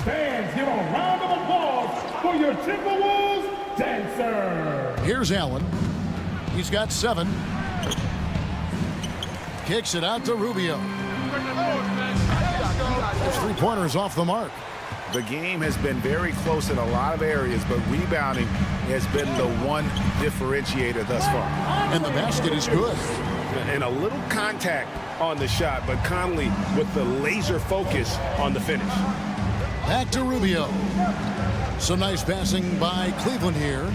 [SPEAKER 1] Fans, give a round of applause for your Timberwolves dancers.
[SPEAKER 2] Here's Allen. He's got 7. Kicks it out to Rubio. His 3-pointer's off the mark.
[SPEAKER 6] The game has been very close in a lot of areas, but rebounding has been the one differentiator thus far.
[SPEAKER 2] And the basket is good.
[SPEAKER 4] And a little contact on the shot, but Conley with the laser focus on the finish.
[SPEAKER 2] Back to Rubio. Some nice passing by Cleveland here.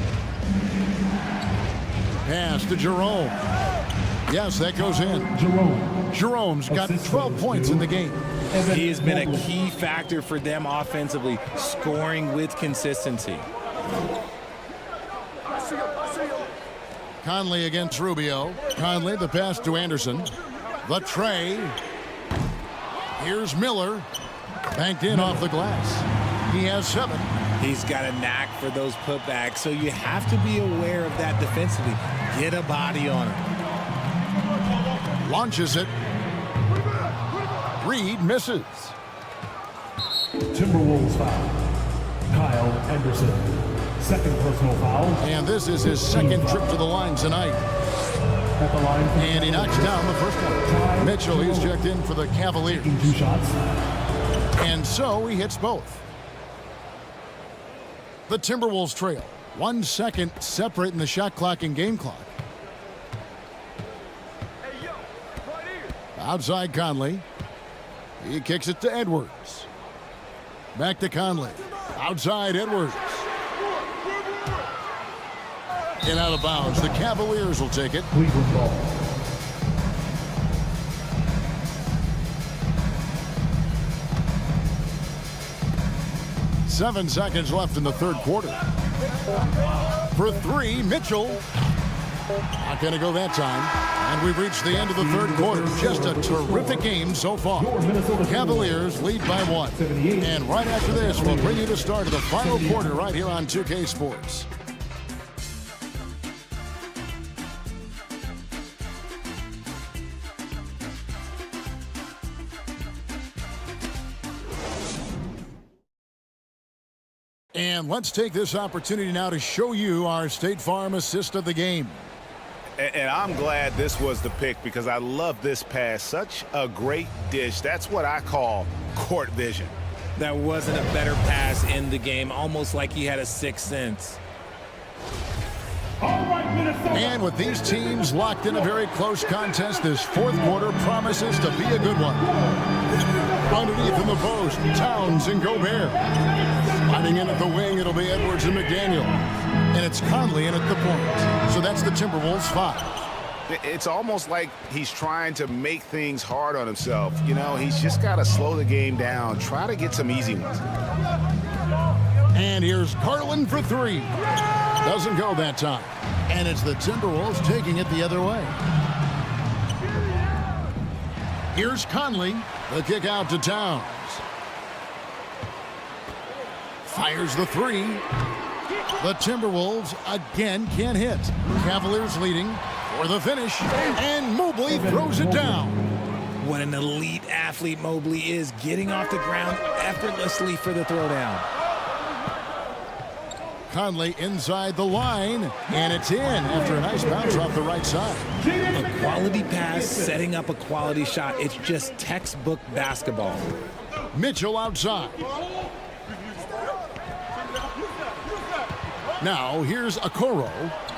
[SPEAKER 2] Pass to Jerome. Yes, that goes in. Jerome's got 12 points in the game.
[SPEAKER 5] He has been a key factor for them offensively, scoring with consistency.
[SPEAKER 2] Conley against Rubio. Conley, the pass to Anderson. The tray. Here's Miller. Banked in off the glass. He has 7.
[SPEAKER 5] He's got a knack for those putbacks, so you have to be aware of that defensively. Get a body on him.
[SPEAKER 2] Launches it. Reed misses.
[SPEAKER 1] Timberwolves foul. Kyle Anderson. Second personal foul.
[SPEAKER 2] And this is his second trip to the line tonight.
[SPEAKER 1] At the line.
[SPEAKER 2] And he knocks down the first one. Mitchell, he's checked in for the Cavaliers.
[SPEAKER 1] 2 shots.
[SPEAKER 2] And so he hits both. The Timberwolves trail. 1 second separating the shot clock and game clock. Outside Conley. He kicks it to Edwards. Back to Conley. Outside Edwards. And out of bounds. The Cavaliers will take it.
[SPEAKER 1] Cleveland ball.
[SPEAKER 2] Seven seconds left in the third quarter. For three, Mitchell. Not going to go that time. And we've reached the end of the third quarter. Just a terrific game so far. Cavaliers lead by 1. And right after this, we'll bring you the start of the final quarter right here on 2K Sports. And let's take this opportunity now to show you our State Farm assist of the game.
[SPEAKER 6] And I'm glad this was the pick because I love this pass. Such a great dish. That's what I call court vision.
[SPEAKER 5] That wasn't a better pass in the game, almost like he had a sixth sense.
[SPEAKER 2] And with these teams locked in a very close contest, this fourth quarter promises to be a good one. Underneath in the post, Towns and Gobert. Sliding in at the wing, it'll be Edwards and McDaniel. And it's Conley in at the point. So that's the Timberwolves 5.
[SPEAKER 6] It's almost like he's trying to make things hard on himself. You know, he's just got to slow the game down, try to get some easy ones.
[SPEAKER 2] And here's Garland for 3. Doesn't go that time. And it's the Timberwolves taking it the other way. Here's Conley. The kick out to Towns. Fires the 3. The Timberwolves again can't hit. Cavaliers leading for the finish. And Mobley throws it down.
[SPEAKER 5] What an elite athlete Mobley is, getting off the ground effortlessly for the throwdown.
[SPEAKER 2] Conley inside the line, and it's in after a nice bounce off the right side.
[SPEAKER 5] A quality pass, setting up a quality shot. It's just textbook basketball.
[SPEAKER 2] Mitchell outside. Now here's Okoro.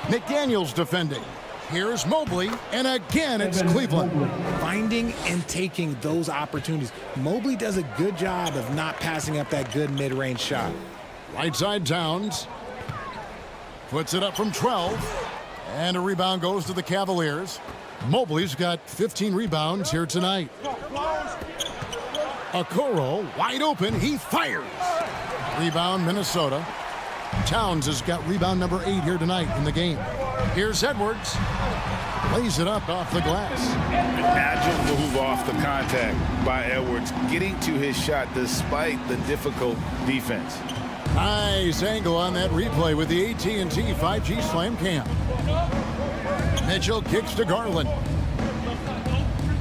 [SPEAKER 2] McDaniel's defending. Here's Mobley, and again it's Cleveland.
[SPEAKER 5] Finding and taking those opportunities. Mobley does a good job of not passing up that good mid-range shot.
[SPEAKER 2] Right side Towns. Puts it up from 12. And a rebound goes to the Cavaliers. Mobley's got 15 rebounds here tonight. Okoro wide open. He fires. Rebound Minnesota. Towns has got rebound number 8 here tonight in the game. Here's Edwards. Lays it up off the glass.
[SPEAKER 6] Agile move off the contact by Edwards, getting to his shot despite the difficult defense.
[SPEAKER 2] Nice angle on that replay with the AT&T 5G Slam Cam. Mitchell kicks to Garland.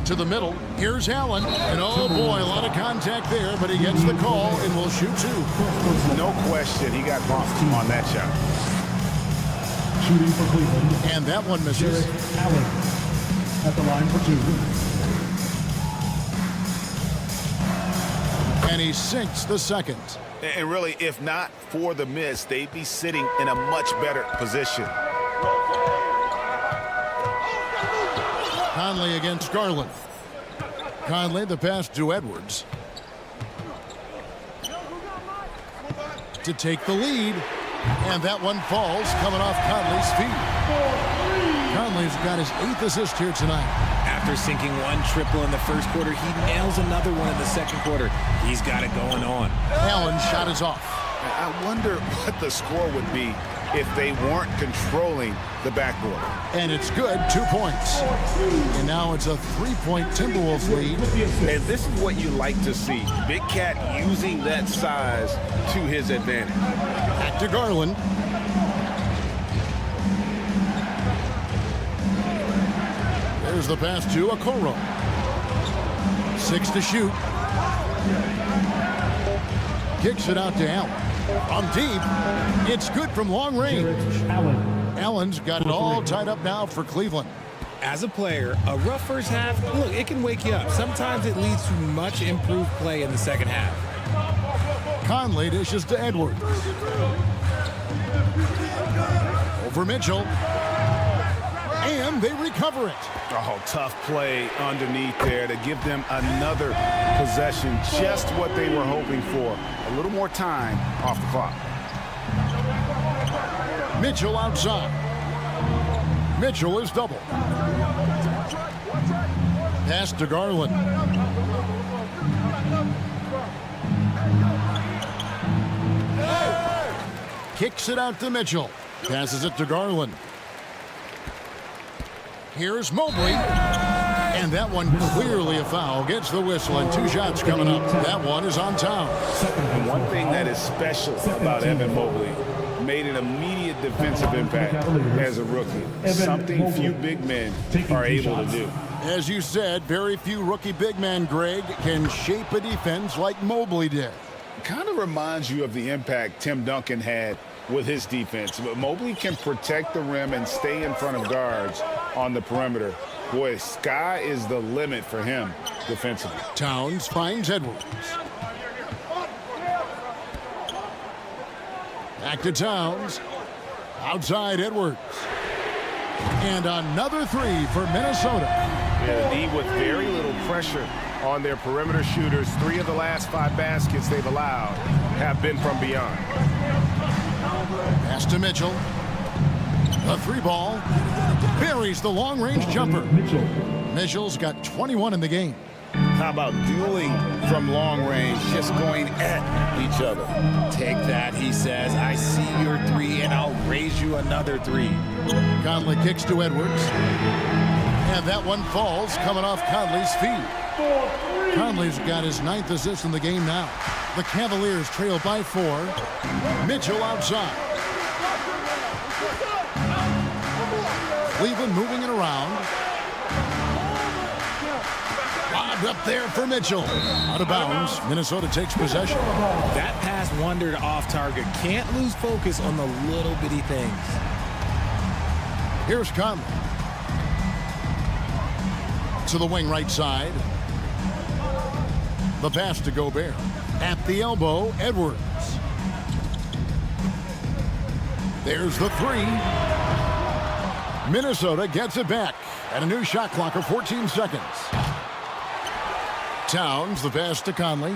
[SPEAKER 2] To the middle. Here's Allen. And oh boy, a lot of contact there, but he gets the call and will shoot 2.
[SPEAKER 6] No question, he got bumped on that shot.
[SPEAKER 1] Shooting for Cleveland.
[SPEAKER 2] And that one misses.
[SPEAKER 1] Allen at the line for 2.
[SPEAKER 2] And he sinks the second.
[SPEAKER 6] And really, if not for the miss, they'd be sitting in a much better position.
[SPEAKER 2] Conley against Garland. Conley, the pass to Edwards. To take the lead. And that one falls, coming off Conley's feet. Conley's got his 8th assist here tonight.
[SPEAKER 5] After sinking one triple in the first quarter, he nails another one in the second quarter. He's got it going on.
[SPEAKER 2] Allen's shot is off.
[SPEAKER 6] I wonder what the score would be if they weren't controlling the backboard.
[SPEAKER 2] And it's good, 2 points. And now it's a 3-point Timberwolves lead.
[SPEAKER 6] And this is what you like to see. Big Cat using that size to his advantage.
[SPEAKER 2] Back to Garland. There's the pass to Okoro. 6 to shoot. Kicks it out to Allen. From deep, it's good from long range. Allen's got it all tied up now for Cleveland.
[SPEAKER 5] As a player, a rough first half, look, it can wake you up. Sometimes it leads to much improved play in the second half.
[SPEAKER 2] Conley dishes to Edwards. Over Mitchell. And they recover it.
[SPEAKER 6] Oh, tough play underneath there to give them another possession, just what they were hoping for. A little more time off the clock.
[SPEAKER 2] Mitchell outside. Mitchell is double. Pass to Garland. Kicks it out to Mitchell. Passes it to Garland. Here's Mobley. And that one clearly a foul. Gets the whistle and 2 shots coming up. That one is on Towns.
[SPEAKER 4] And one thing that is special about Evan Mobley, made an immediate defensive impact as a rookie. Something few big men are able to do.
[SPEAKER 2] As you said, very few rookie big men, Greg, can shape a defense like Mobley did.
[SPEAKER 6] Kind of reminds you of the impact Tim Duncan had with his defense. But Mobley can protect the rim and stay in front of guards on the perimeter. Boy, sky is the limit for him defensively.
[SPEAKER 2] Towns finds Edwards. Back to Towns. Outside Edwards. And another 3 for Minnesota.
[SPEAKER 4] Yeah, the D with very little pressure on their perimeter shooters. 3 of the last 5 baskets they've allowed have been from beyond.
[SPEAKER 2] Pass to Mitchell. The 3 ball. Buries the long-range jumper. Mitchell's got 21 in the game.
[SPEAKER 6] How about dueling from long range, just going at each other?
[SPEAKER 5] Take that, he says. I see your 3, and I'll raise you another 3.
[SPEAKER 2] Conley kicks to Edwards. And that one falls, coming off Conley's feet. Conley's got his 9th assist in the game now. The Cavaliers trail by 4. Mitchell outside. Cleveland moving it around. Lobbed up there for Mitchell. Out of bounds. Minnesota takes possession.
[SPEAKER 5] That pass wandered off target. Can't lose focus on the little bitty things.
[SPEAKER 2] Here's Conley. To the wing right side. The pass to Gobert. At the elbow, Edwards. There's the 3. Minnesota gets it back. And a new shot clock of 14 seconds. Towns, the pass to Conley.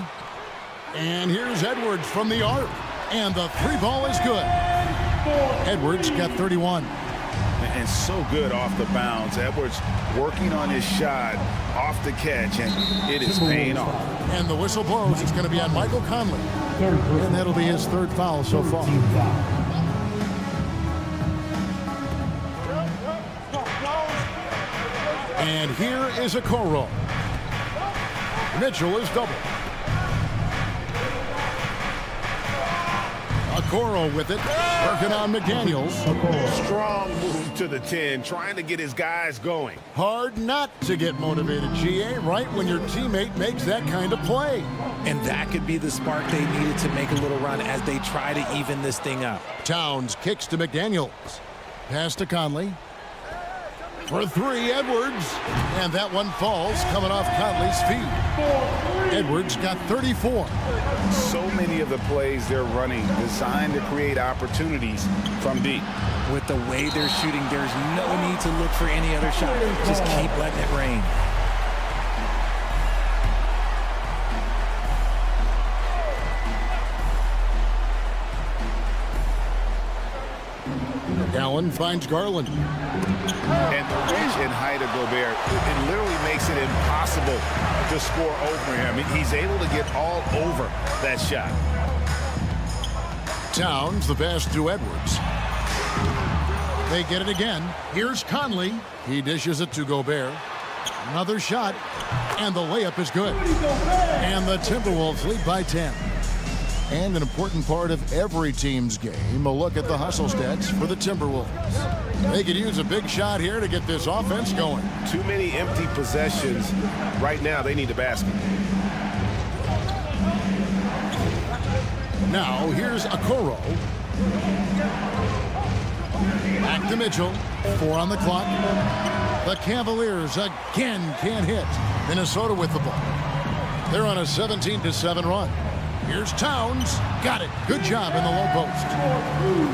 [SPEAKER 2] And here's Edwards from the arc. And the 3 ball is good. Edwards got 31.
[SPEAKER 6] And so good off the bounds. Edwards working on his shot off the catch, and it is paying off.
[SPEAKER 2] And the whistle blows. It's going to be on Michael Conley. And that'll be his 3rd foul so far. And here is Okoro. Mitchell is double. Okoro with it. Working on McDaniels.
[SPEAKER 4] Strong move to the 10, trying to get his guys going.
[SPEAKER 2] Hard not to get motivated, GA, right when your teammate makes that kind of play.
[SPEAKER 5] And that could be the spark they needed to make a little run as they try to even this thing up.
[SPEAKER 2] Towns kicks to McDaniels. Pass to Conley. For 3, Edwards. And that one falls, coming off Conley's feet. Edwards got 34.
[SPEAKER 6] So many of the plays they're running designed to create opportunities from deep.
[SPEAKER 5] With the way they're shooting, there's no need to look for any other shot. Just keep letting it rain.
[SPEAKER 2] Allen finds Garland.
[SPEAKER 6] And the reach and height of Gobert, it literally makes it impossible to score over him. He's able to get all over that shot.
[SPEAKER 2] Towns, the pass to Edwards. They get it again. Here's Conley. He dishes it to Gobert. Another shot, and the layup is good. And the Timberwolves lead by 10. And an important part of every team's game, a look at the hustle stats for the Timberwolves. They could use a big shot here to get this offense going.
[SPEAKER 4] Too many empty possessions. Right now, they need a basket.
[SPEAKER 2] Now here's Okoro. Back to Mitchell. 4 on the clock. The Cavaliers again can't hit. Minnesota with the ball. They're on a 17-7 run. Here's Towns. Got it. Good job in the low post.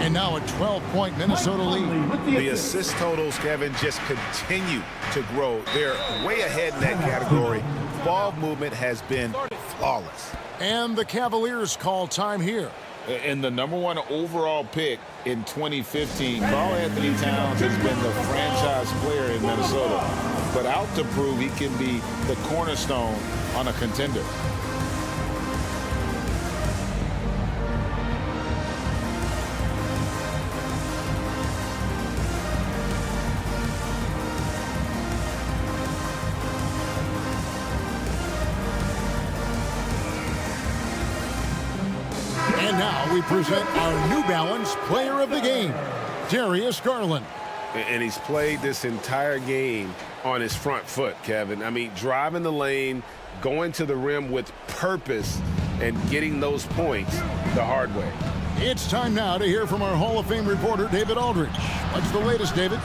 [SPEAKER 2] And now a 12-point Minnesota lead.
[SPEAKER 6] The assist totals, Kevin, just continue to grow. They're way ahead in that category. Ball movement has been flawless.
[SPEAKER 2] And the Cavaliers call time here.
[SPEAKER 9] And the #1 overall pick in 2015, Karl-Anthony Towns has been the franchise player in Minnesota, but out to prove he can be the cornerstone on a contender.
[SPEAKER 2] And now we present our New Balance Player of the Game, Darius Garland.
[SPEAKER 4] And he's played this entire game on his front foot, Kevin. I mean, driving the lane, going to the rim with purpose, and getting those points the hard way.
[SPEAKER 2] It's time now to hear from our Hall of Fame reporter, David Aldridge. What's the latest, David?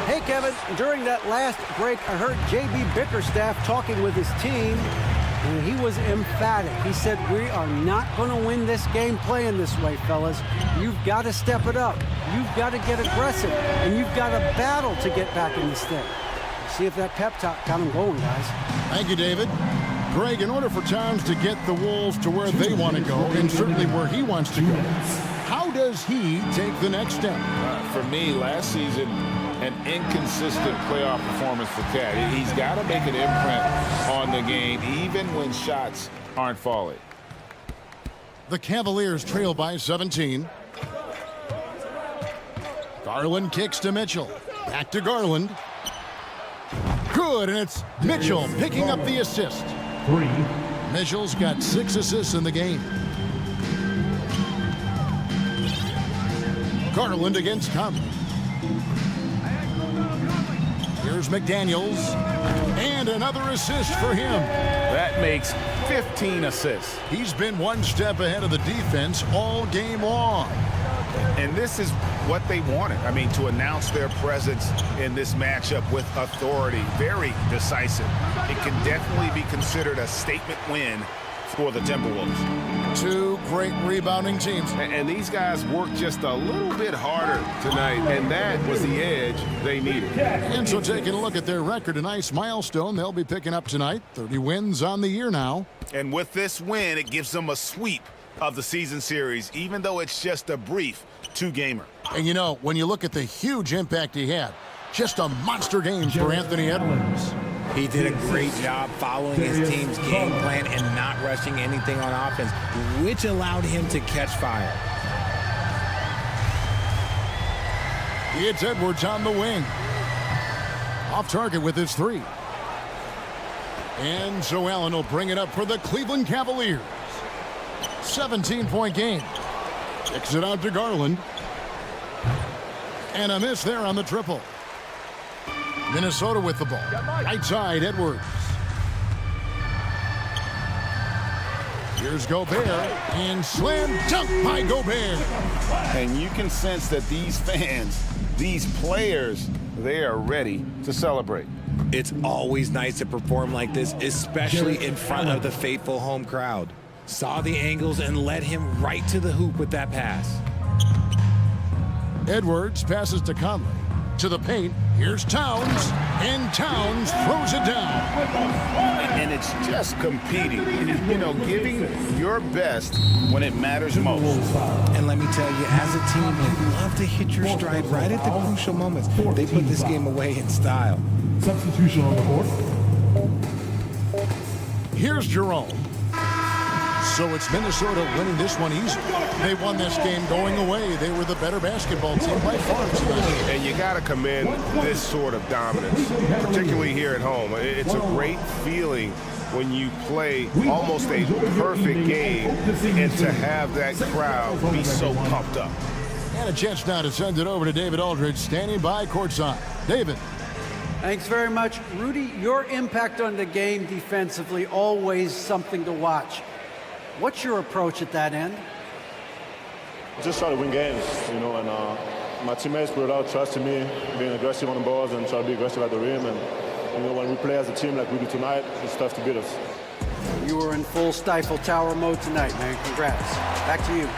[SPEAKER 3] Hey, Kevin, during that last break, I heard J.B. Bickerstaff talking with his team, and he was emphatic. He said, we are not going to win this game playing this way, fellas. You've got to step it up. You've got to get aggressive, and you've got to battle to get back in this thing. See if that pep talk got him going, guys.
[SPEAKER 2] Thank you, David. Greg, in order for Towns to get the Wolves to where they want to go, and certainly where he wants to go, how does he take the next step?
[SPEAKER 9] For me, last season, an inconsistent playoff performance for Cat. He's got to make an imprint on the game, even when shots aren't falling.
[SPEAKER 2] The Cavaliers trail by 17. Garland kicks to Mitchell. Back to Garland. Good, and it's Mitchell picking up the assist.
[SPEAKER 1] 3.
[SPEAKER 2] Mitchell's got 6 assists in the game. Garland against Conley. Here's McDaniels. And another assist for him.
[SPEAKER 6] That makes 15 assists.
[SPEAKER 2] He's been one step ahead of the defense all game long.
[SPEAKER 6] And this is what they wanted. I mean, to announce their presence in this matchup with authority. Very decisive. It can definitely be considered a statement win for the Timberwolves.
[SPEAKER 2] 2 great rebounding teams.
[SPEAKER 4] And these guys worked just a little bit harder tonight, and that was the edge they needed.
[SPEAKER 2] And so taking a look at their record, a nice milestone they'll be picking up tonight. 30 wins on the year now.
[SPEAKER 6] And with this win, it gives them a sweep of the season series, even though it's just a brief 2-gamer.
[SPEAKER 2] And you know, when you look at the huge impact he had, just a monster game for Anthony Edwards.
[SPEAKER 5] He did a great job following his team's game plan and not rushing anything on offense, which allowed him to catch fire.
[SPEAKER 2] It's Edwards on the wing. Off target with his 3. And so Allen will bring it up for the Cleveland Cavaliers. 17-point game. Kicks it out to Garland. And a miss there on the triple. Minnesota with the ball. Right side, Edwards. Here's Gobert. And slam dunk by Gobert.
[SPEAKER 6] And you can sense that these fans, these players, they are ready to celebrate.
[SPEAKER 5] It's always nice to perform like this, especially in front of the faithful home crowd. Saw the angles and led him right to the hoop with that pass.
[SPEAKER 2] Edwards passes to Conley. To the paint. Here's Towns. And Towns throws it down.
[SPEAKER 6] And it's just competing. You know, giving your best when it matters most.
[SPEAKER 5] And let me tell you, as a team, they love to hit your stride right at the crucial moments. They put this game away in style.
[SPEAKER 1] Substitution on the court.
[SPEAKER 2] Here's Jerome. So it's Minnesota winning this one easily. They won this game going away. They were the better basketball team by far tonight.
[SPEAKER 4] And you got to commend this sort of dominance, particularly here at home. It's a great feeling when you play almost a perfect game and to have that crowd be so pumped up.
[SPEAKER 2] And a chance now to send it over to David Aldridge, standing by courtside. David.
[SPEAKER 3] Thanks very much. Rudy, your impact on the game defensively, always something to watch. What's your approach at that end?
[SPEAKER 10] Just try to win games, you know, and my teammates put a lot of trust in me, being aggressive on the balls and try to be aggressive at the rim. And, you know, when we play as a team like we do tonight, it's tough to beat us.
[SPEAKER 3] You were in full stifle tower mode tonight, man. Congrats. Back to you.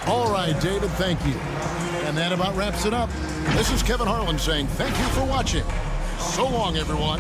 [SPEAKER 2] All right, David, thank you. And that about wraps it up. This is Kevin Harlan saying thank you for watching. So long, everyone.